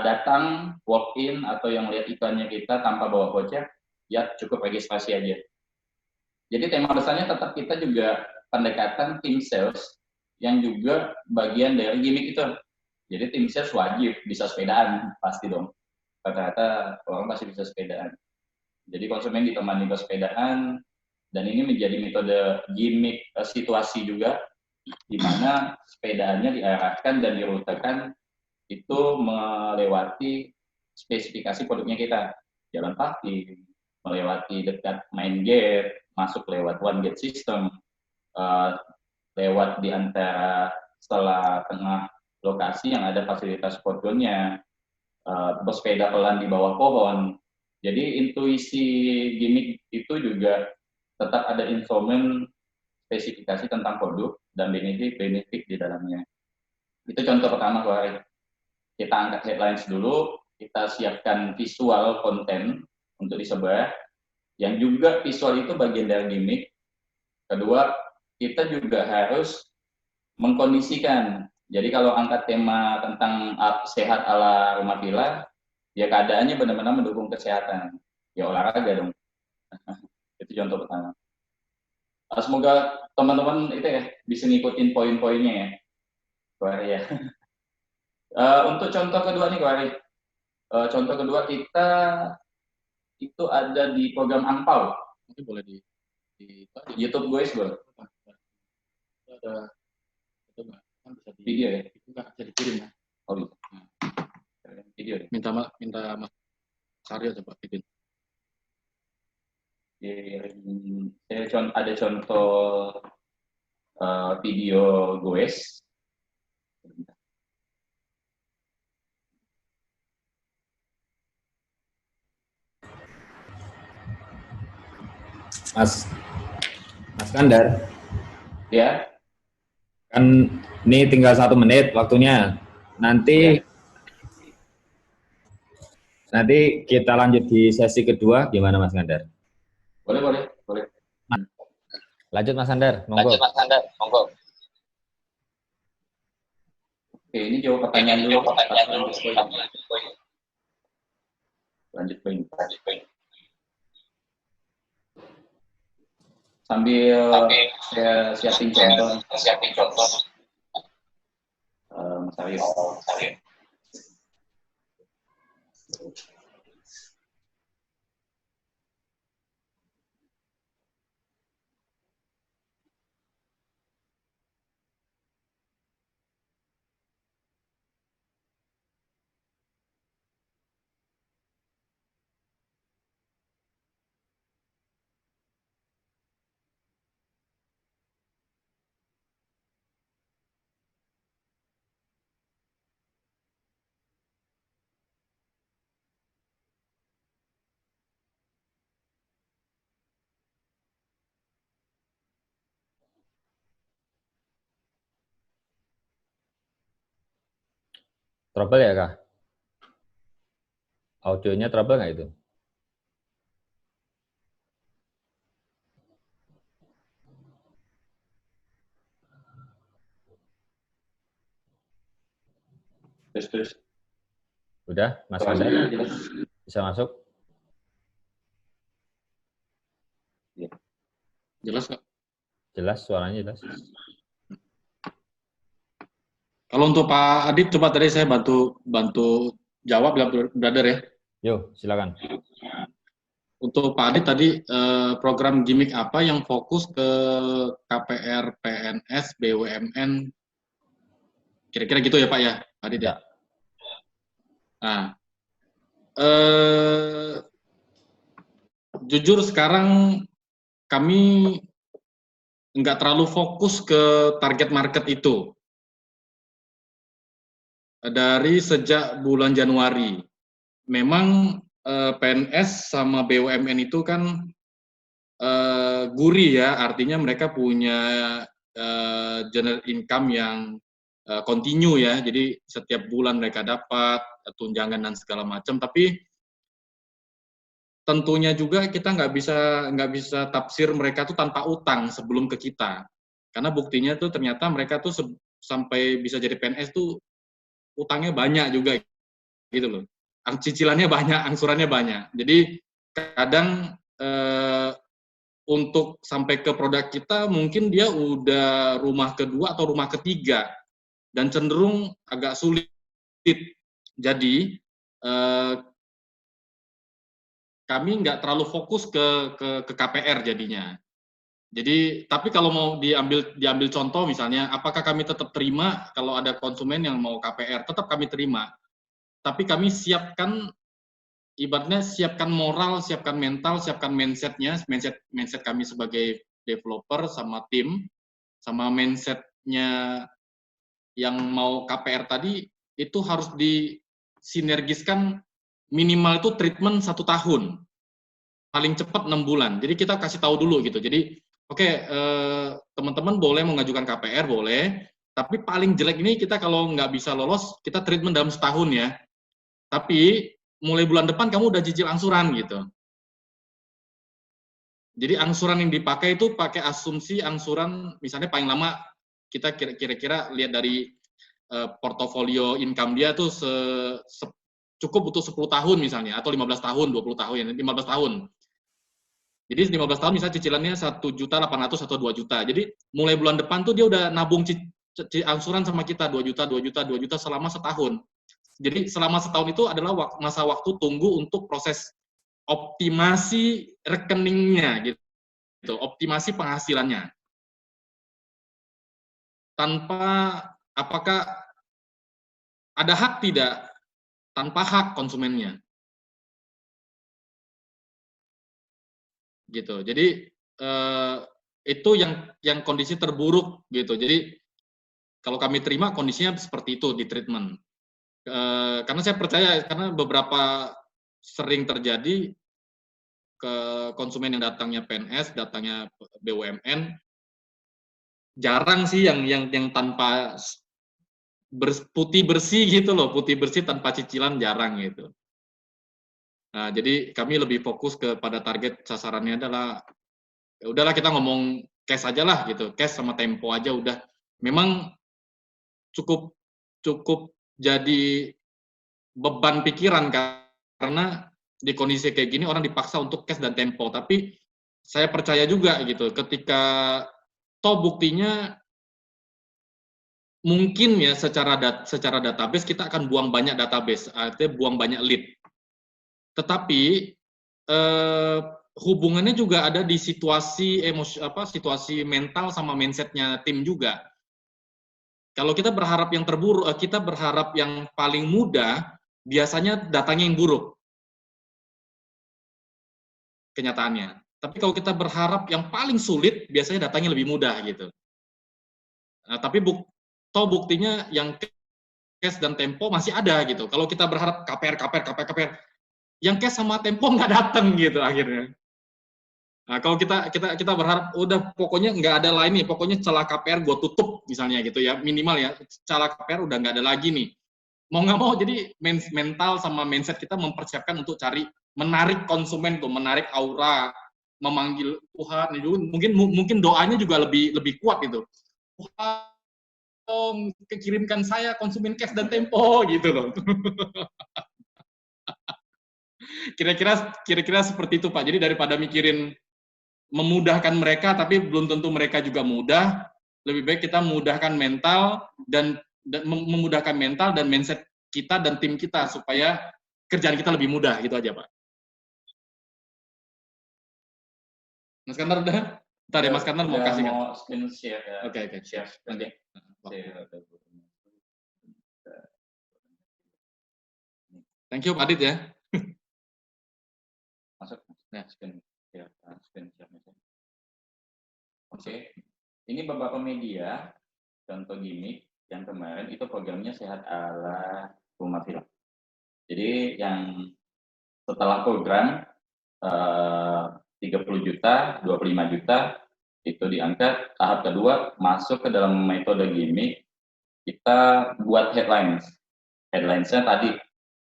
datang walk-in atau yang lihat iklannya kita tanpa bawa voucher, ya cukup registrasi aja. Jadi tema besarnya tetap kita juga pendekatan tim sales yang juga bagian dari gimmick itu. Jadi tim sales wajib bisa sepedaan, pasti dong. Rata-rata orang pasti bisa sepedaan. Jadi konsumen ditemani bersepedaan, dan ini menjadi metode gimmick situasi juga, di mana sepedaannya diarahkan dan dirutakan itu melewati spesifikasi produknya kita. Jalan parking, melewati dekat main gate, masuk lewat one gate system, lewat di antara setelah tengah lokasi yang ada fasilitas spotzonnya, bersepeda pelan di bawah pohon. Jadi intuisi gimmick itu juga tetap ada instrumen spesifikasi tentang produk dan benefit di dalamnya. Itu contoh pertama, Pak. Kita angkat headlines dulu, kita siapkan visual konten untuk disebar, yang juga visual itu bagian dari gimmick. Kedua, kita juga harus mengkondisikan. Jadi kalau angkat tema tentang sehat ala rumah villa, ya keadaannya benar-benar mendukung kesehatan. Ya olahraga dong. Itu contoh pertama. Semoga teman-teman itu ya bisa ngikutin poin-poinnya ya, Kwari ya. Untuk contoh kedua nih, Kwari. Contoh kedua kita itu ada di program Angpau. Mungkin boleh di YouTube guys, bro. ada itu nggak kan bisa di Video ya? itu nggak bisa dikirim ya. Oh bisa. Video ya? Minta Mas Aryo coba bikin. Saya ada contoh video goes. Mas Kandar, Ya, kan ini tinggal 1 menit waktunya. Nanti kita lanjut di sesi kedua, gimana Mas Kandar? boleh. Lanjut Mas Kandar, monggo. Oke, ini jawab pertanyaan dulu. Lanjut poin. Sambil saya siapin contoh. Mas Aryo. Trouble ya kah? Audionya trouble nggak itu? Terus. Udah, Mas Kandar bisa masuk? Jelas nggak? Jelas, suaranya jelas. Kalau untuk Pak Adit, coba tadi saya bantu jawab ya, brother ya. Yo, silakan. Untuk Pak Adit tadi program gimmick apa yang fokus ke KPR, PNS, BUMN, kira-kira gitu ya Pak ya, Pak Adit ya. Nah, jujur sekarang kami nggak terlalu fokus ke target market itu. Dari sejak bulan Januari, memang PNS sama BUMN itu kan gurih ya, artinya mereka punya general income yang continue ya, jadi setiap bulan mereka dapat tunjangan dan segala macam, tapi tentunya juga kita nggak bisa tafsir mereka tuh tanpa utang sebelum ke kita, karena buktinya tuh ternyata mereka tuh sampai bisa jadi PNS tuh utangnya banyak juga gitu loh, cicilannya banyak, angsurannya banyak, jadi kadang untuk sampai ke produk kita mungkin dia udah rumah kedua atau rumah ketiga dan cenderung agak sulit. Jadi kami nggak terlalu fokus ke KPR jadinya. Jadi tapi kalau mau diambil contoh misalnya, apakah kami tetap terima kalau ada konsumen yang mau KPR? Tetap kami terima. Tapi kami siapkan, ibaratnya siapkan moral, siapkan mental, siapkan mindset kami sebagai developer sama tim, sama mindsetnya yang mau KPR tadi, itu harus disinergiskan minimal itu treatment 1 tahun, paling cepat 6 bulan. Jadi kita kasih tahu dulu gitu. Jadi oke, teman-teman boleh mengajukan KPR, boleh, tapi paling jelek ini kita kalau nggak bisa lolos, kita treatment dalam setahun ya. Tapi mulai bulan depan kamu udah cicil angsuran gitu. Jadi angsuran yang dipakai itu pakai asumsi angsuran, misalnya paling lama kita kira-kira lihat dari portofolio income dia tuh cukup butuh 10 tahun misalnya, atau 15 tahun, 20 tahun, 15 tahun. Jadi 15 tahun misalnya cicilannya 1.800.000 atau 2 juta. Jadi mulai bulan depan tuh dia udah nabung angsuran sama kita 2 juta, 2 juta, 2 juta selama setahun. Jadi selama setahun itu adalah masa waktu tunggu untuk proses optimasi rekeningnya gitu, optimasi penghasilannya. Tanpa, apakah ada hak tidak? Tanpa hak konsumennya. Gitu. Jadi itu yang kondisi terburuk gitu. Jadi kalau kami terima kondisinya seperti itu di treatment. Karena saya percaya, karena beberapa sering terjadi ke konsumen yang datangnya PNS, datangnya BUMN, jarang sih yang tanpa putih bersih gitu loh, putih bersih tanpa cicilan jarang gitu. Nah, jadi kami lebih fokus kepada target sasarannya adalah, ya udahlah kita ngomong cash aja lah gitu, cash sama tempo aja udah. Memang cukup jadi beban pikiran karena di kondisi kayak gini orang dipaksa untuk cash dan tempo, tapi saya percaya juga gitu ketika toh buktinya mungkin ya secara database kita akan buang banyak database, artinya buang banyak lead. Tetapi hubungannya juga ada di situasi situasi mental sama mindsetnya tim juga. Kalau kita berharap yang terburuk, kita berharap yang paling mudah, biasanya datanya yang buruk kenyataannya. Tapi kalau kita berharap yang paling sulit, biasanya datanya lebih mudah gitu. Nah, tapi buktinya yang cash dan tempo masih ada gitu. Kalau kita berharap KPR, yang cash sama tempo nggak datang gitu akhirnya. Nah, kalau kita berharap udah pokoknya nggak ada lain nih, pokoknya celah KPR gue tutup misalnya gitu ya, minimal ya, celah KPR udah nggak ada lagi nih. Mau nggak mau jadi mental sama mindset kita mempersiapkan untuk menarik konsumen tuh, menarik aura, memanggil Tuhan. Mungkin doanya juga lebih kuat gitu. Tuhan, kirimkan saya konsumen cash dan tempo gitu loh. Kira-kira seperti itu Pak. Jadi daripada mikirin memudahkan mereka tapi belum tentu mereka juga mudah, lebih baik kita memudahkan mental dan memudahkan mental dan mindset kita dan tim kita supaya kerjaan kita lebih mudah gitu aja Pak. Mas Kantar udah? Ntar ya Mas Kantar mau kasih kan? Mau screen share ya. Oke. Share. Oke. Thank you Pak Adit ya. Masuk. Nah, screen share. Oke. Ini beberapa media, contoh gimmick yang kemarin itu programnya Sehat ala Rumah Film. Jadi yang setelah program 30 juta, 25 juta itu diangkat, tahap kedua masuk ke dalam metode gimmick kita buat headlines. Headlinesnya tadi,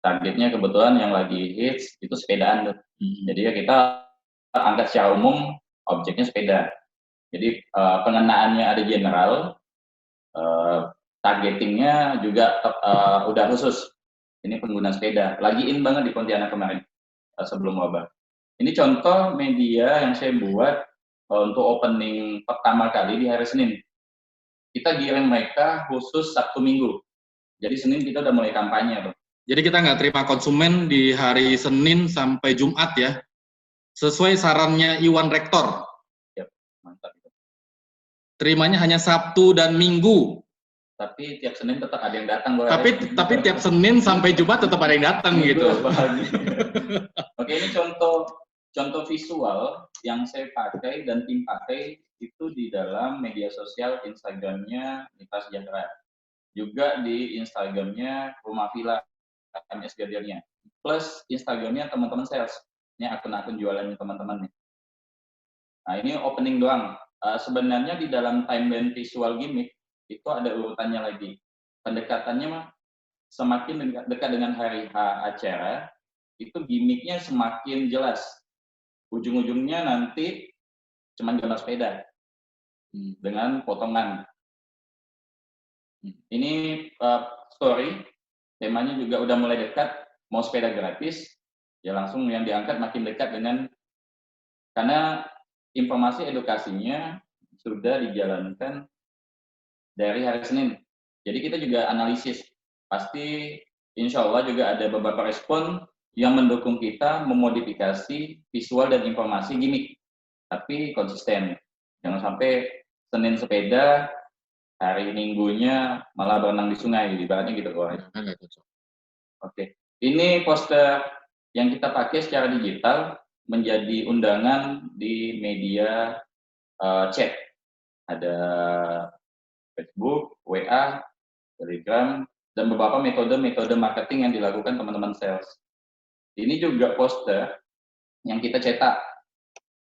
targetnya kebetulan yang lagi hits itu sepedaan tuh. Jadi ya kita angkat secara umum objeknya sepeda. Jadi pengenaannya ada general, targetingnya juga udah khusus. Ini pengguna sepeda. Lagi in banget di Pontianak kemarin sebelum wabah. Ini contoh media yang saya buat untuk opening pertama kali di hari Senin. Kita giring mereka khusus Sabtu Minggu. Jadi Senin kita udah mulai kampanye tuh. Jadi kita nggak terima konsumen di hari Senin sampai Jumat ya, sesuai sarannya Iwan Rektor. Yap, mantap. Terimanya hanya Sabtu dan Minggu. Tapi tiap Senin tetap ada yang datang. Tapi tiap Senin sampai Jumat tetap ada yang datang gitu. Oke, ini contoh visual yang saya pakai dan tim pakai itu di dalam media sosial Instagramnya Mitra Sejahtera. Juga di Instagramnya Rumah Villa MS Gadirnya. Plus Instagramnya teman-teman sales. Ini akun-akun jualannya teman-teman nih. Nah, ini opening doang. Sebenarnya di dalam timeline visual gimmick itu ada urutannya lagi. Pendekatannya mah semakin dekat dengan hari H acara, itu gimmicknya semakin jelas. Ujung-ujungnya nanti cuma gambar sepeda dengan potongan. Ini story, temanya juga udah mulai dekat, mau sepeda gratis, ya langsung yang diangkat makin dekat dengan, karena informasi edukasinya sudah dijalankan dari hari Senin. Jadi kita juga analisis, pasti insya Allah juga ada beberapa respon yang mendukung kita memodifikasi visual dan informasi gimmick, tapi konsisten. Jangan sampai Senin sepeda, hari Minggunya malah berenang di sungai, ibaratnya gitu. Oke, ini poster yang kita pakai secara digital menjadi undangan di media chat. Ada Facebook, WA, Telegram, dan beberapa metode-metode marketing yang dilakukan teman-teman sales. Ini juga poster yang kita cetak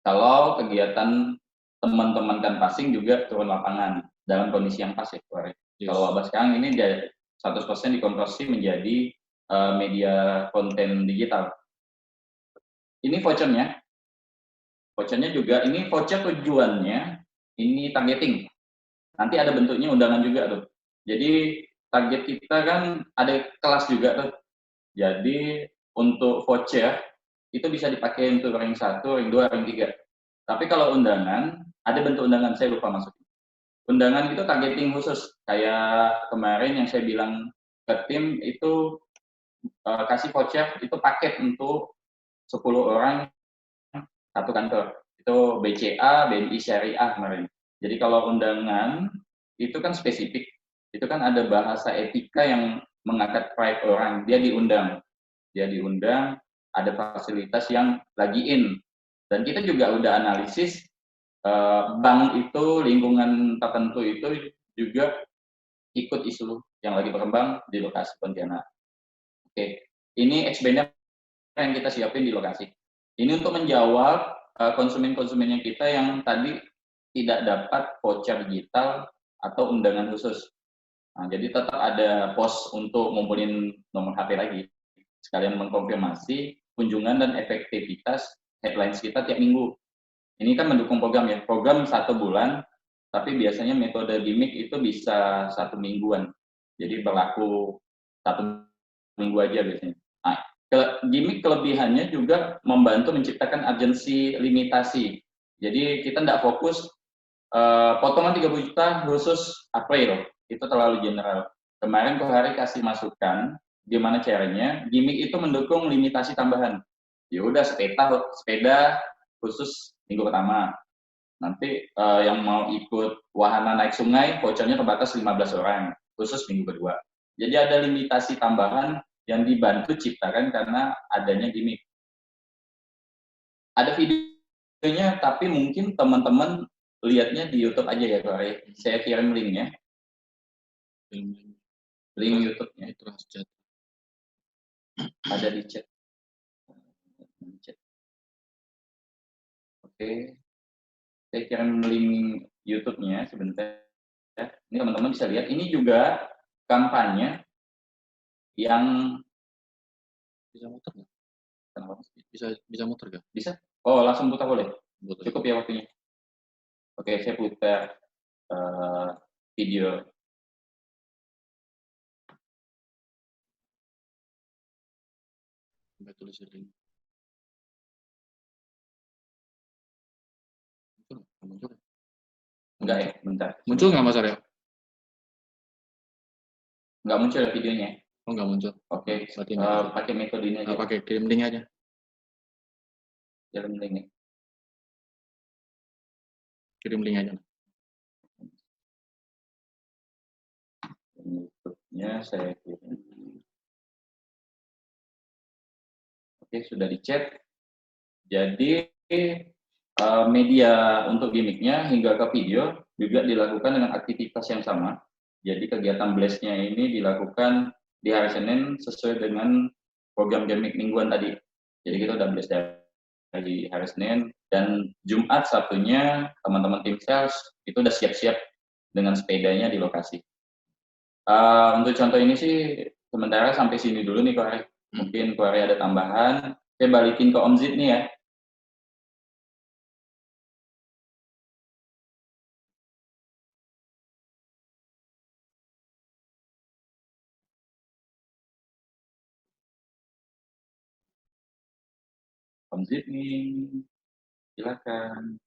kalau kegiatan teman-teman canvassing juga turun lapangan dalam kondisi yang pas ya. Yes. Kalau wabah sekarang ini 100% dikonversi menjadi media konten digital. Ini vouchernya. Vouchernya juga, ini voucher tujuannya, ini targeting. Nanti ada bentuknya undangan juga tuh. Jadi target kita kan ada kelas juga tuh. Jadi untuk voucher itu bisa dipakai untuk ring 1, ring 2, ring 3. Tapi kalau undangan, ada bentuk undangan, saya lupa masukin. Undangan itu targeting khusus. Kayak kemarin yang saya bilang ke tim itu kasih voucher, itu paket untuk 10 orang satu kantor. Itu BCA, BNI Syariah kemarin. Jadi kalau undangan itu kan spesifik, itu kan ada bahasa etika yang mengangkat pride orang, dia diundang, ada fasilitas yang lagi in, dan kita juga udah analisis bank itu, lingkungan tertentu itu juga ikut isu yang lagi berkembang di lokasi Pontianak. Oke, ini X-band yang kita siapin di lokasi. Ini untuk menjawab konsumen-konsumennya kita yang tadi tidak dapat voucher digital atau undangan khusus. Nah, jadi tetap ada pos untuk ngumpulin nomor HP lagi. Sekalian mengkonfirmasi kunjungan dan efektivitas headlines kita tiap minggu. Ini kan mendukung program ya. Program 1 bulan, tapi biasanya metode gimmick itu bisa 1 mingguan. Jadi berlaku 1 minggu aja biasanya. Nah, gimmick kelebihannya juga membantu menciptakan urgensi limitasi. Jadi kita tidak fokus potongan 30 juta khusus April, itu terlalu general. Kemarin Kohari kasih masukan gimana caranya gimmick itu mendukung limitasi tambahan. Ya udah sepeda khusus minggu pertama. Nanti yang mau ikut wahana naik sungai vouchernya terbatas 15 orang khusus minggu kedua. Jadi ada limitasi tambahan yang dibantu ciptakan karena adanya gimmick. Ada videonya, tapi mungkin teman-teman lihatnya di YouTube aja ya, Pak. Saya kirim linknya. Link YouTube-nya. Ada di chat. Oke. Saya kirim link YouTube-nya sebentar. Ini teman-teman bisa lihat. Ini juga kampanye yang Bisa muter nggak? kenapa? Bisa muter nggak? Bisa? Oh, langsung putar boleh? Muter. Cukup ya waktunya? Oke, saya putar video. Sampai tulis link. Muncul? Enggak ya? Bentar. Muncul nggak Mas Aryo? Enggak muncul ya videonya? Oh nggak muncul. Oke, Berarti pakai metode ini aja. pakai kirim link aja. Kirim link ya. Kirim link aja. YouTube-nya saya kirim. Oke, sudah di-chat. Jadi media untuk gimmicknya hingga ke video juga dilakukan dengan aktivitas yang sama. Jadi kegiatan blast-nya ini dilakukan di hari Senin sesuai dengan program gimmick mingguan tadi. Jadi kita udah blast dari hari Senin, dan Jumat Sabtunya teman-teman tim sales itu udah siap-siap dengan sepedanya di lokasi. Untuk contoh ini sih sementara sampai sini dulu nih Korea. Mungkin Korea ada tambahan. Saya balikin ke Om Zid nih ya. Om Zid nih, silakan.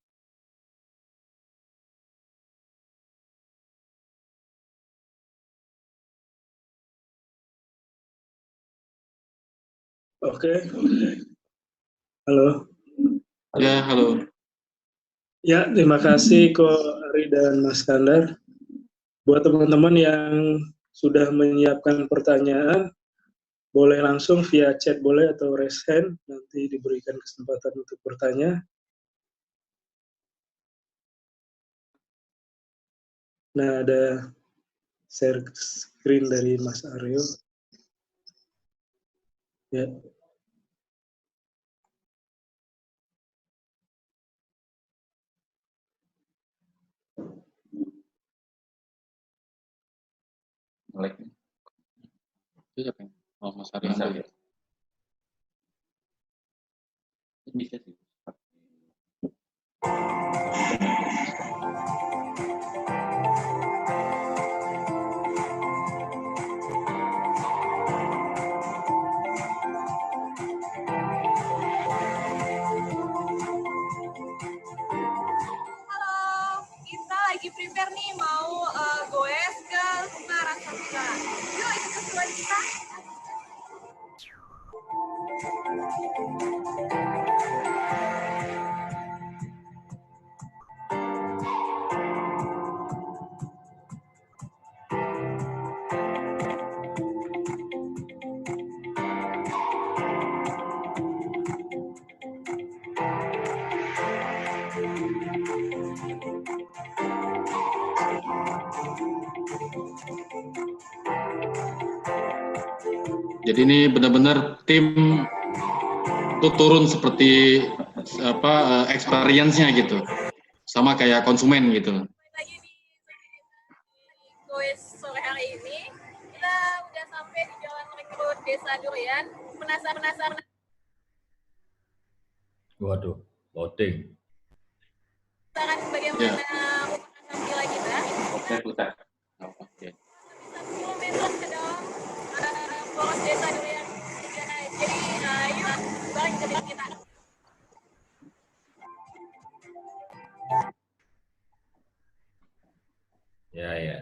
Oke. Halo. Ya, halo. Ya, terima kasih Ko Ari dan Mas Kandar. Buat teman-teman yang sudah menyiapkan pertanyaan, boleh langsung via chat boleh atau raise hand, nanti diberikan kesempatan untuk bertanya. Nah, ada share screen dari Mas Aryo. Ya. Melek. Itu siapa yang? Oh, Mas Aryo. Bisa ya? Bisa sih. Kita lagi prepare nih mau goes ke Semarang Sapira. Yuk ikut keseruan kita. Jadi ini benar-benar tim itu turun seperti apa experience-nya gitu. Sama kayak konsumen gitu. Lagi di goes sore hari ini. Kita udah sampai di Jalan Rekrut Desa Durian. Penasaran. Waduh, loading. Penasaran bagaimana rumah Sapira kita? Saya putar. Oke. 10 meter ke dalam poros Desa Durian. Jadi yuk bareng jadi kita. Ya, ya.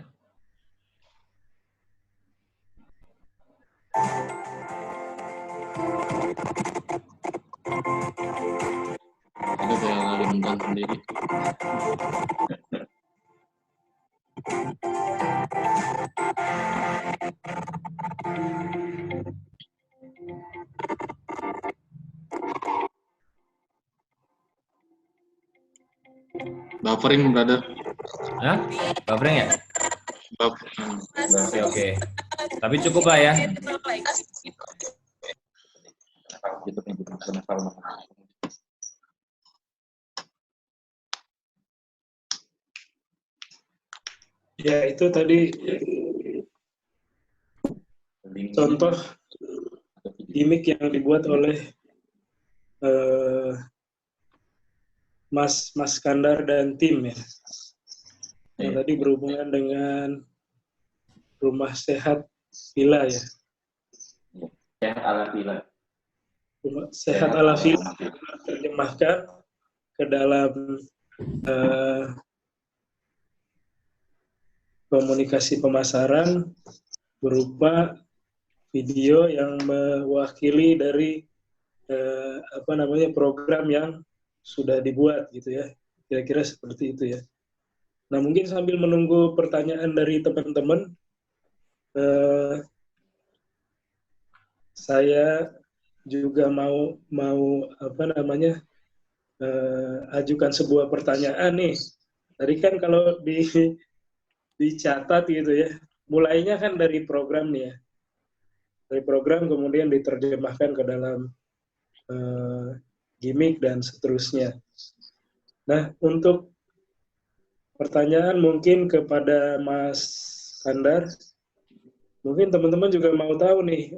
Itu kayak lagi nonton sendiri. Buffering, brother. Hah? Buffering ya? Oke, oke. Tapi cukup lah ya. Ya, itu tadi contoh gimmick yang dibuat oleh Mas Skandar dan tim ya. Yang tadi berhubungan dengan rumah sehat villa ya. Sehat ala villa. Rumah sehat ala villa terjemahkan ke dalam komunikasi pemasaran berupa video yang mewakili dari program yang sudah dibuat gitu ya. Kira-kira seperti itu ya. Nah, mungkin sambil menunggu pertanyaan dari teman-teman, saya juga mau ajukan sebuah pertanyaan nih. Tadi kan kalau dicatat gitu ya, mulainya kan dari program nih ya. Dari program kemudian diterjemahkan ke dalam gimmick dan seterusnya. Nah, untuk pertanyaan mungkin kepada Mas Skandar, mungkin teman-teman juga mau tahu nih,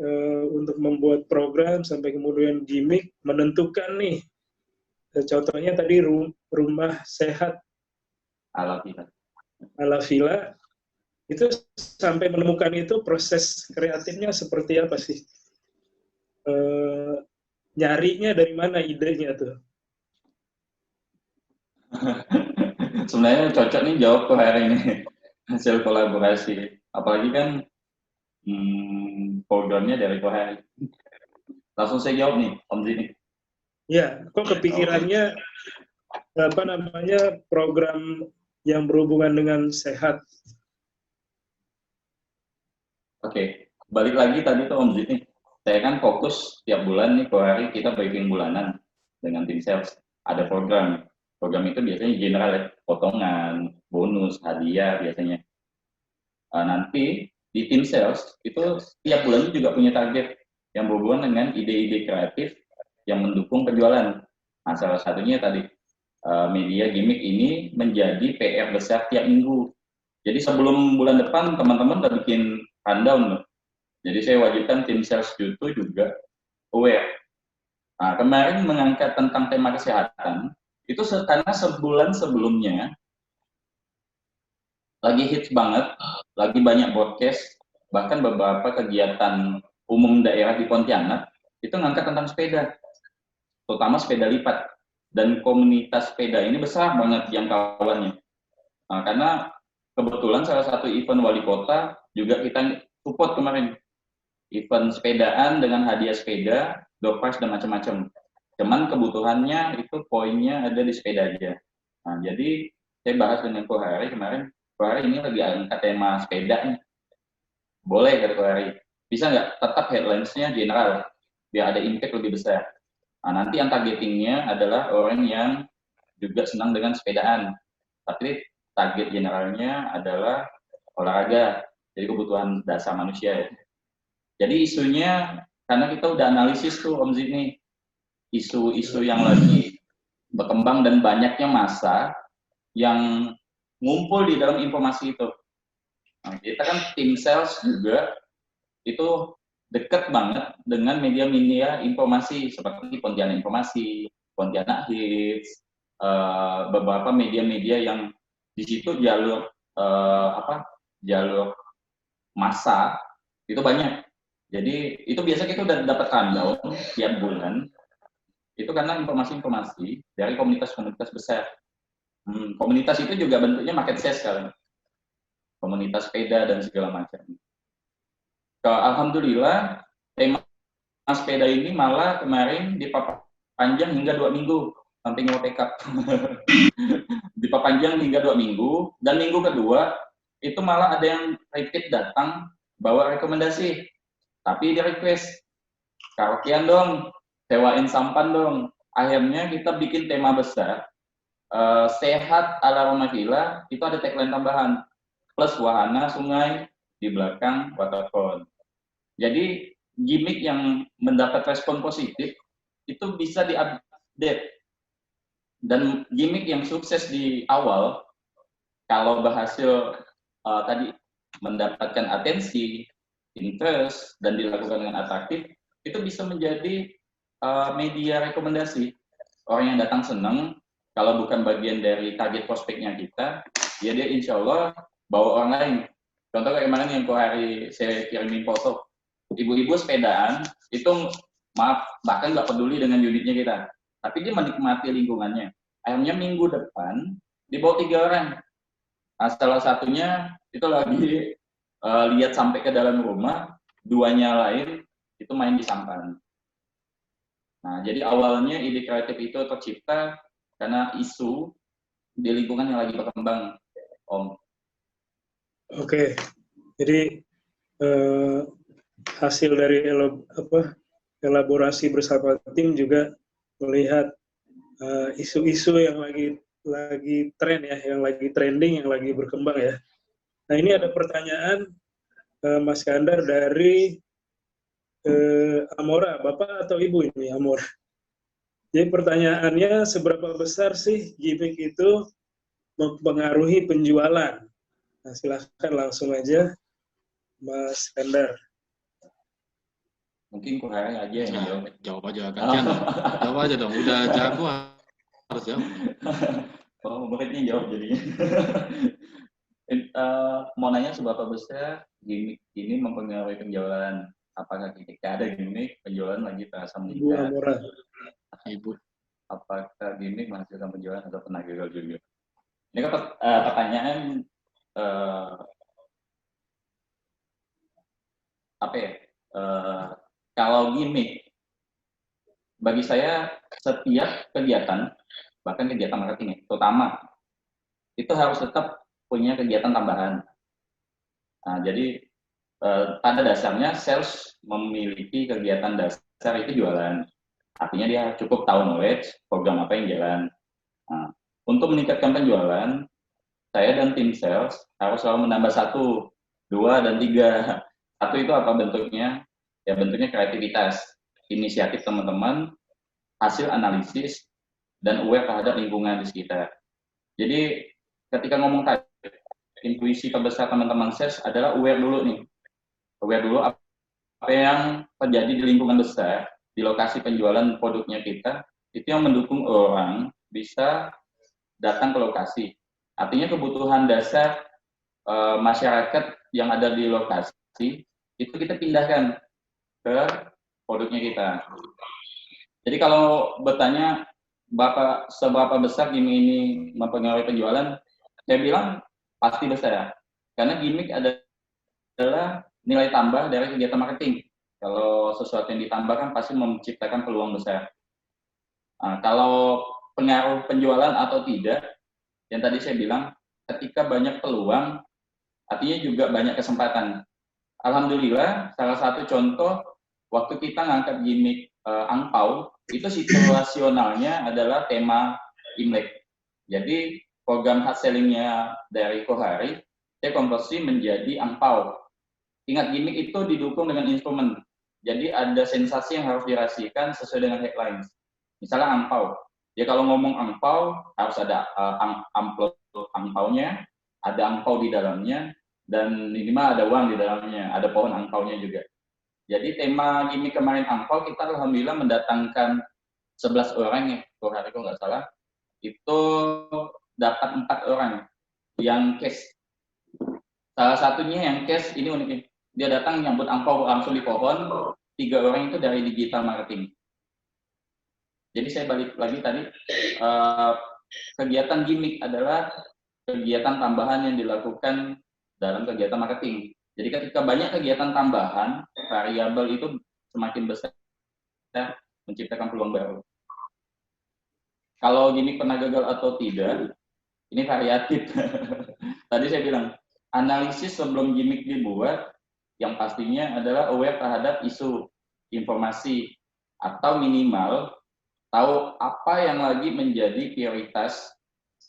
untuk membuat program sampai kemudian gimmick, menentukan nih, contohnya tadi rumah sehat ala villa, itu sampai menemukan itu proses kreatifnya seperti apa sih? Nyarinya dari mana idenya tuh? Sebenarnya cocok nih jawab ke hari ini hasil kolaborasi. Apalagi kan programnya dari Kohari. Langsung saya jawab nih, Om Zini. Ya, kok kepikirannya program yang berhubungan dengan sehat? Oke, balik lagi tadi tuh Om Zini. Saya kan fokus tiap bulan nih Kohari kita briefing bulanan dengan tim sales. Ada program. Program itu biasanya general ya, potongan, bonus, hadiah biasanya. Nanti di tim sales itu tiap bulan juga punya target yang berhubungan dengan ide-ide kreatif yang mendukung penjualan. Nah, salah satunya tadi media gimmick ini menjadi PR besar tiap minggu. Jadi sebelum bulan depan teman-teman udah bikin rundown loh. Jadi saya wajibkan tim sales itu juga aware. Nah, kemarin mengangkat tentang tema kesehatan itu karena sebulan sebelumnya lagi hits banget, lagi banyak broadcast, bahkan beberapa kegiatan umum daerah di Pontianak itu ngangkat tentang sepeda, terutama sepeda lipat, dan komunitas sepeda ini besar banget jangkauannya. Nah, karena kebetulan salah satu event wali kota juga kita support kemarin, event sepedaan dengan hadiah sepeda, door prize dan macam-macam. Cuman kebutuhannya itu poinnya ada di sepeda aja. Nah, jadi saya bahas dengan Kohari kemarin. Kohari ini lagi angkat tema sepeda nih. Boleh kata Kohari. Bisa nggak tetap headlines-nya general biar ada impact lebih besar. Nah, nanti yang targetingnya adalah orang yang juga senang dengan sepedaan. Tapi target generalnya adalah olahraga. Jadi kebutuhan dasar manusia ya. Jadi isunya karena kita udah analisis tuh Om Zidni, isu-isu yang lagi berkembang dan banyaknya massa yang ngumpul di dalam informasi itu. Nah, kita kan tim sales juga itu dekat banget dengan media-media informasi seperti Pontianak Informasi, Pontianak Hits, beberapa media-media yang di situ jalur jalur massa itu banyak. Jadi itu biasa kita udah dapat rundown tiap bulan. Itu karena informasi-informasi dari komunitas-komunitas besar. Komunitas itu juga bentuknya market share sekarang. Komunitas sepeda dan segala macam. Alhamdulillah, tema sepeda ini malah kemarin diperpanjang hingga 2 minggu. Sampai nge-pick up. Diperpanjang hingga 2 minggu. Dan minggu kedua, itu malah ada yang repeat datang, bawa rekomendasi. Tapi dia request, karaokean dong, sewain sampan dong. Akhirnya kita bikin tema besar, sehat ala rumah villa, itu ada tagline tambahan, plus wahana sungai di belakang waterfront. Jadi gimmick yang mendapat respon positif itu bisa diupdate. Dan gimmick yang sukses di awal, kalau berhasil tadi mendapatkan atensi, interest dan dilakukan dengan atraktif, itu bisa menjadi media rekomendasi. Orang yang datang senang, kalau bukan bagian dari target prospeknya kita, ya dia insya Allah bawa orang lain. Contoh kayak kemarin yang hari saya kirimin foto, ibu-ibu sepedaan, itu maaf, bahkan nggak peduli dengan unitnya kita. Tapi dia menikmati lingkungannya. Akhirnya minggu depan, dibawa 3 orang. Nah, salah satunya itu lagi lihat sampai ke dalam rumah, 2-nya lain itu main di sampan. Nah, jadi awalnya ide kreatif itu tercipta karena isu di lingkungan yang lagi berkembang, Om. Oke, jadi hasil dari elaborasi bersama tim juga melihat isu-isu yang lagi tren ya, yang lagi trending, yang lagi berkembang ya. Nah, ini ada pertanyaan Mas Kandar dari Amora, Bapak atau Ibu ini Amora? Jadi pertanyaannya, seberapa besar sih gimmick itu mempengaruhi penjualan? Nah, silahkan langsung aja Mas Kandar. Mungkin kurang aja yang jawab. Jawab aja, gantian dong. Jawab aja dong, udah jago harus jawab. Oh, muridnya jawab jadinya. Mau nanya seberapa besar gimmick ini mempengaruhi penjualan? Apakah ketika ada gimmick, penjualan lagi terasa Ibu meningkat? Amora. Ibu. Apakah gimmick menghasilkan penjualan atau pernah gagal juga? Ini kan pertanyaan apa ya? Kalau gimmick, bagi saya setiap kegiatan, bahkan kegiatan marketing, terutama itu harus tetap punya kegiatan tambahan. Nah, jadi pada dasarnya sales memiliki kegiatan dasar itu jualan. Artinya dia cukup tahu knowledge, program apa yang jalan. Nah, untuk meningkatkan penjualan, saya dan tim sales harus selalu menambah 1, 2, dan 3. 1 itu apa bentuknya? Ya bentuknya kreativitas, inisiatif teman-teman, hasil analisis, dan aware terhadap lingkungan di sekitar. Jadi ketika ngomong tadi, intuisi terbesar teman-teman sales adalah aware dulu nih. Aware dulu apa yang terjadi di lingkungan besar, di lokasi penjualan produknya kita, itu yang mendukung orang bisa datang ke lokasi. Artinya kebutuhan dasar masyarakat yang ada di lokasi, itu kita pindahkan ke produknya kita. Jadi kalau bertanya, seberapa besar gimmick ini mempengaruhi penjualan, saya bilang pasti besar. Karena gimmick adalah nilai tambah dari kegiatan marketing. Kalau sesuatu yang ditambahkan pasti menciptakan peluang besar. Nah, kalau pengaruh penjualan atau tidak, yang tadi saya bilang, ketika banyak peluang, artinya juga banyak kesempatan. Alhamdulillah, salah satu contoh, waktu kita ngangkat gimmick angpau, itu situasionalnya adalah tema Imlek. Jadi, program hard selling-nya dari Kohari, saya konversi menjadi angpau. Ingat, gimmick itu didukung dengan instrumen. Jadi ada sensasi yang harus dirasakan sesuai dengan headlines. Misalnya angpau. Ya kalau ngomong angpau, harus ada amplop angpaunya, ada angpau di dalamnya, dan minimal ada uang di dalamnya, ada pohon angpaunya juga. Jadi tema gimmick kemarin angpau, kita alhamdulillah mendatangkan 11 orang ya, kalau hari itu nggak salah, itu dapat 4 orang yang cash. Salah satunya yang cash, ini uniknya. Dia datang nyambut angpau langsung di pohon, 3 orang itu dari digital marketing. Jadi saya balik lagi tadi, kegiatan gimmick adalah kegiatan tambahan yang dilakukan dalam kegiatan marketing. Jadi ketika banyak kegiatan tambahan, variabel itu semakin besar, menciptakan peluang baru. Kalau gimmick pernah gagal atau tidak, ini variatif. Tadi saya bilang, analisis sebelum gimmick dibuat, yang pastinya adalah aware terhadap isu, informasi, atau minimal tahu apa yang lagi menjadi prioritas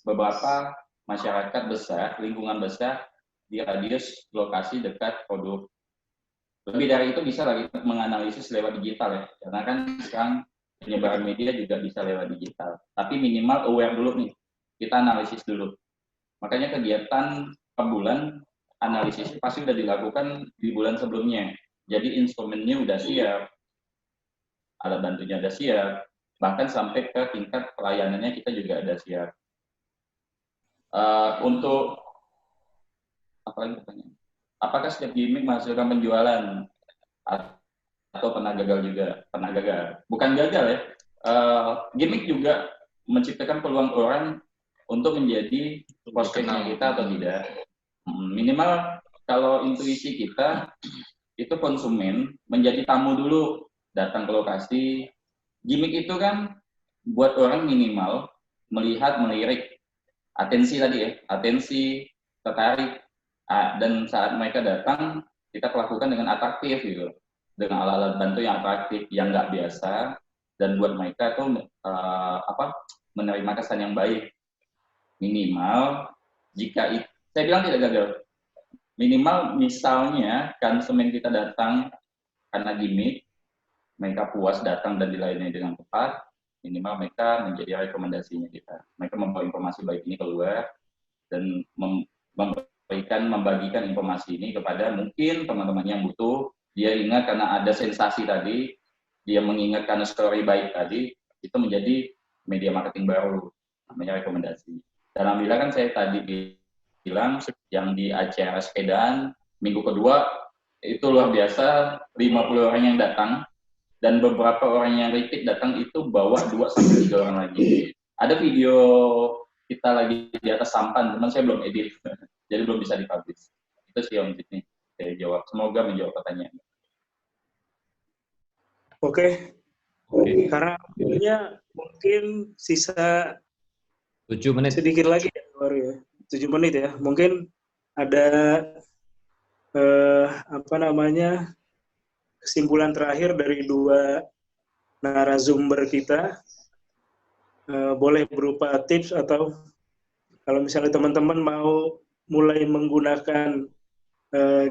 beberapa masyarakat besar, lingkungan besar di radius lokasi dekat produk. Lebih dari itu bisa lagi menganalisis lewat digital ya, karena kan sekarang penyebaran media juga bisa lewat digital. Tapi minimal aware dulu nih, kita analisis dulu. Makanya kegiatan per bulan analisis pasti sudah dilakukan di bulan sebelumnya. Jadi instrumennya udah siap, alat bantunya udah siap, bahkan sampai ke tingkat pelayanannya kita juga ada siap. Untuk apa lagi pertanyaan? Apakah setiap gimmick menghasilkan penjualan atau pernah gagal juga? Pernah gagal, bukan gagal ya. Gimmick juga menciptakan peluang orang untuk menjadi prospeknya kita atau tidak. Minimal kalau intuisi kita itu konsumen menjadi tamu dulu, datang ke lokasi. Gimmick itu kan buat orang minimal melihat, melirik, atensi tadi ya, atensi, tertarik, dan saat mereka datang kita lakukan dengan atraktif gitu, dengan alat-alat bantu yang atraktif, yang nggak biasa, dan buat mereka tuh menerima kesan yang baik. Minimal jika saya bilang tidak gagal, minimal misalnya konsumen kita datang karena gimmick, mereka puas datang dan dilayani dengan tepat, minimal mereka menjadi rekomendasinya kita. Mereka membawa informasi baik ini keluar dan membagikan informasi ini kepada mungkin teman-teman yang butuh. Dia ingat karena ada sensasi tadi, dia mengingat karena story baik tadi, itu menjadi media marketing baru, namanya rekomendasi. Dan alhamdulillah kan saya tadi bilang yang di acara sepedaan minggu kedua itu luar biasa, 50 orang yang datang dan beberapa orang yang repeat datang itu bawa 2-3 orang lagi. Ada video kita lagi di atas sampan, teman saya belum edit, jadi belum bisa dipublish. Itu sih Om Jit nih, saya jawab. Semoga menjawab pertanyaan. Oke. Karena mungkin sisa 7 menit. Sedikit lagi ya, baru ya. 7 menit ya. Mungkin ada kesimpulan terakhir dari dua narasumber kita. Boleh berupa tips atau kalau misalnya teman-teman mau mulai menggunakan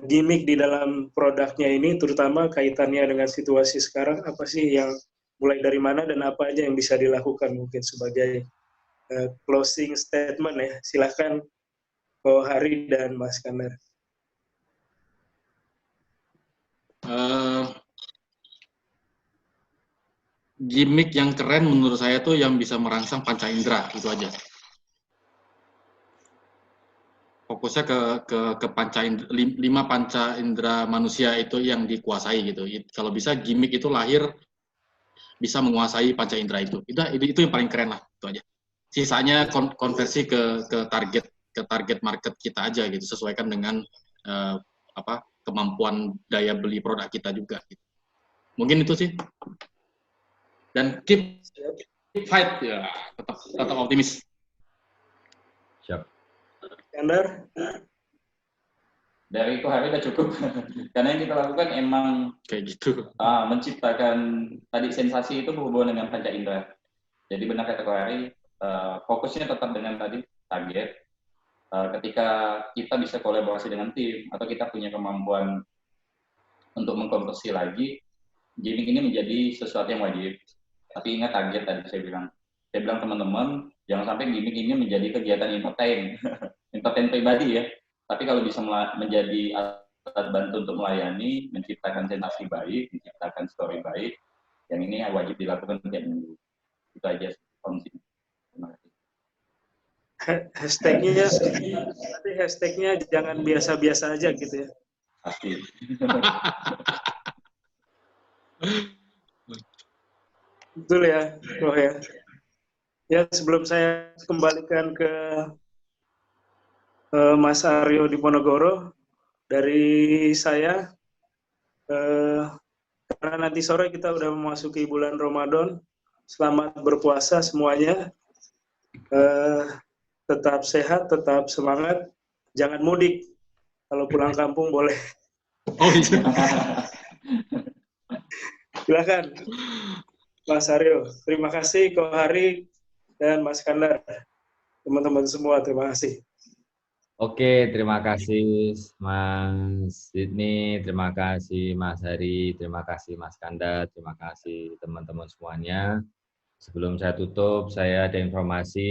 gimmick di dalam produknya ini, terutama kaitannya dengan situasi sekarang, apa sih yang mulai dari mana dan apa aja yang bisa dilakukan mungkin sebagai closing statement ya. Silahkan Ko Hari dan Mas Kandar. Gimmick yang keren menurut saya tuh yang bisa merangsang panca indera, itu aja. Fokusnya ke panca indera, 5 panca indera manusia itu yang dikuasai gitu. Kalau bisa gimmick itu lahir bisa menguasai panca indera itu. Itu yang paling keren lah, itu aja. Sisanya konversi ke target market kita aja gitu, sesuaikan dengan kemampuan daya beli produk kita juga gitu. Mungkin itu sih. Dan keep fight ya, tetap optimis. Siap. Kandar? Dari Ko Hari udah cukup. Karena yang kita lakukan emang kayak gitu. Menciptakan tadi sensasi itu berhubungan dengan panca indera. Jadi benar kata Ko Hari, fokusnya tetap dengan tadi target. Ketika kita bisa kolaborasi dengan tim atau kita punya kemampuan untuk mengkonversi lagi, gimmick ini menjadi sesuatu yang wajib. Tapi ingat target tadi saya bilang teman-teman, jangan sampai gimmick ini menjadi kegiatan entertain pribadi ya. Tapi kalau bisa menjadi alat bantu untuk melayani, menciptakan sensasi baik, menciptakan story baik, yang ini wajib dilakukan tiap minggu. Itu aja sih. Terima kasih. Hashtagnya jangan biasa-biasa aja gitu ya. Pasti. Betul ya, Bro ya. Ya, sebelum saya kembalikan ke Mas Aryo Diponegoro, dari saya, karena nanti sore kita udah memasuki bulan Ramadan, selamat berpuasa semuanya, tetap sehat, tetap semangat, jangan mudik, kalau pulang kampung boleh. Oh iya. Silakan, Mas Aryo. Terima kasih, Ko Hari dan Mas Kandar. Teman-teman semua, terima kasih. Oke, terima kasih Mas Sidney, terima kasih Mas Hari, terima kasih Mas Kandar, terima kasih teman-teman semuanya. Sebelum saya tutup, saya ada informasi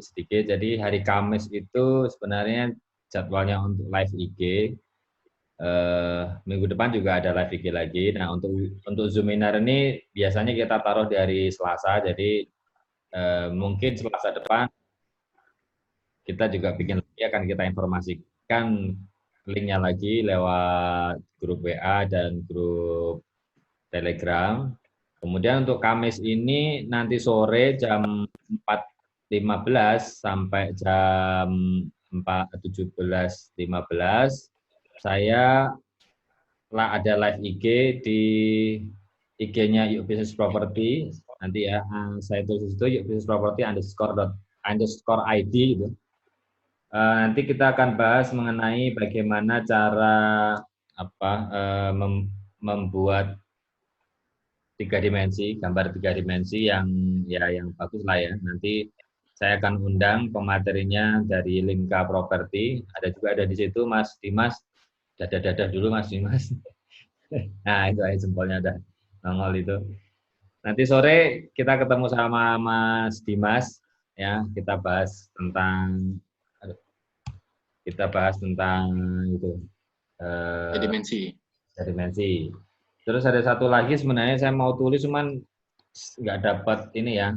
sedikit. Jadi hari Kamis itu sebenarnya jadwalnya untuk live IG. Minggu depan juga ada live IG lagi. Nah, untuk Zoominar ini biasanya kita taruh di hari Selasa, jadi mungkin Selasa depan kita juga bikin lagi, akan kita informasikan linknya lagi lewat grup WA dan grup Telegram. Kemudian untuk Kamis ini nanti sore jam 4.15 sampai jam 17.15 saya ada live IG di IG-nya Yuk Business Property. Nanti ya saya tulis itu Yuk Business Property _ID gitu. Nanti kita akan bahas mengenai bagaimana cara membuat 3 dimensi, gambar 3 dimensi yang bagus lah ya. Nanti saya akan undang pematerinya dari Linka Property. Ada di situ Mas Dimas. Dadah dulu Mas Dimas. Nah, itu aja jempolnya udah nongol itu. Nanti sore kita ketemu sama Mas Dimas ya, kita bahas tentang itu dimensi. Terus ada satu lagi sebenarnya saya mau tulis cuman nggak dapat ini ya,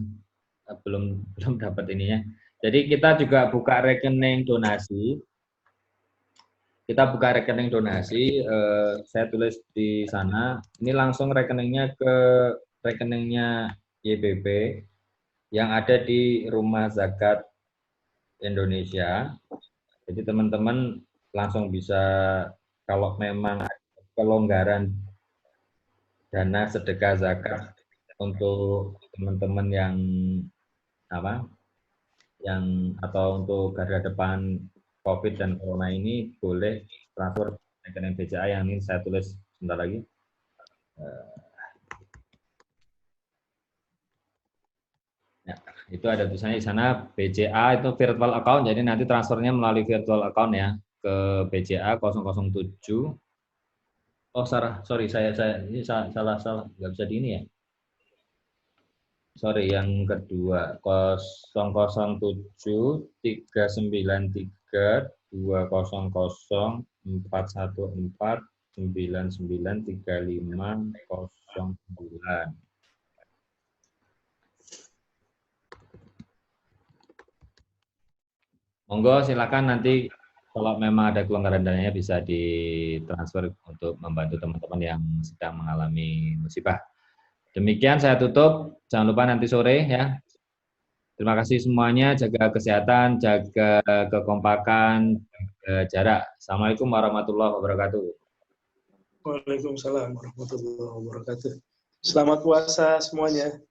belum dapat ininya. Jadi kita juga buka rekening donasi. Saya tulis di sana. Ini langsung rekeningnya ke rekeningnya YBP yang ada di Rumah Zakat Indonesia. Jadi teman-teman langsung bisa, kalau memang kelonggaran dana sedekah zakat untuk teman-teman atau untuk garda depan COVID dan Corona ini, boleh transfer rekening BCA yang ini saya tulis sebentar lagi. Ya, itu ada tulisannya di sana BCA itu virtual account, jadi nanti transfernya melalui virtual account ya ke BCA 007. Oh sorry saya ini salah nggak bisa di ini ya. Sorry, yang kedua 007 393 200 414 993509. Monggo silakan nanti kalau memang ada kelonggaran dananya bisa ditransfer untuk membantu teman-teman yang sedang mengalami musibah. Demikian saya tutup. Jangan lupa nanti sore ya. Terima kasih semuanya. Jaga kesehatan, jaga kekompakan, jaga jarak. Assalamualaikum warahmatullahi wabarakatuh. Waalaikumsalam warahmatullahi wabarakatuh. Selamat puasa semuanya.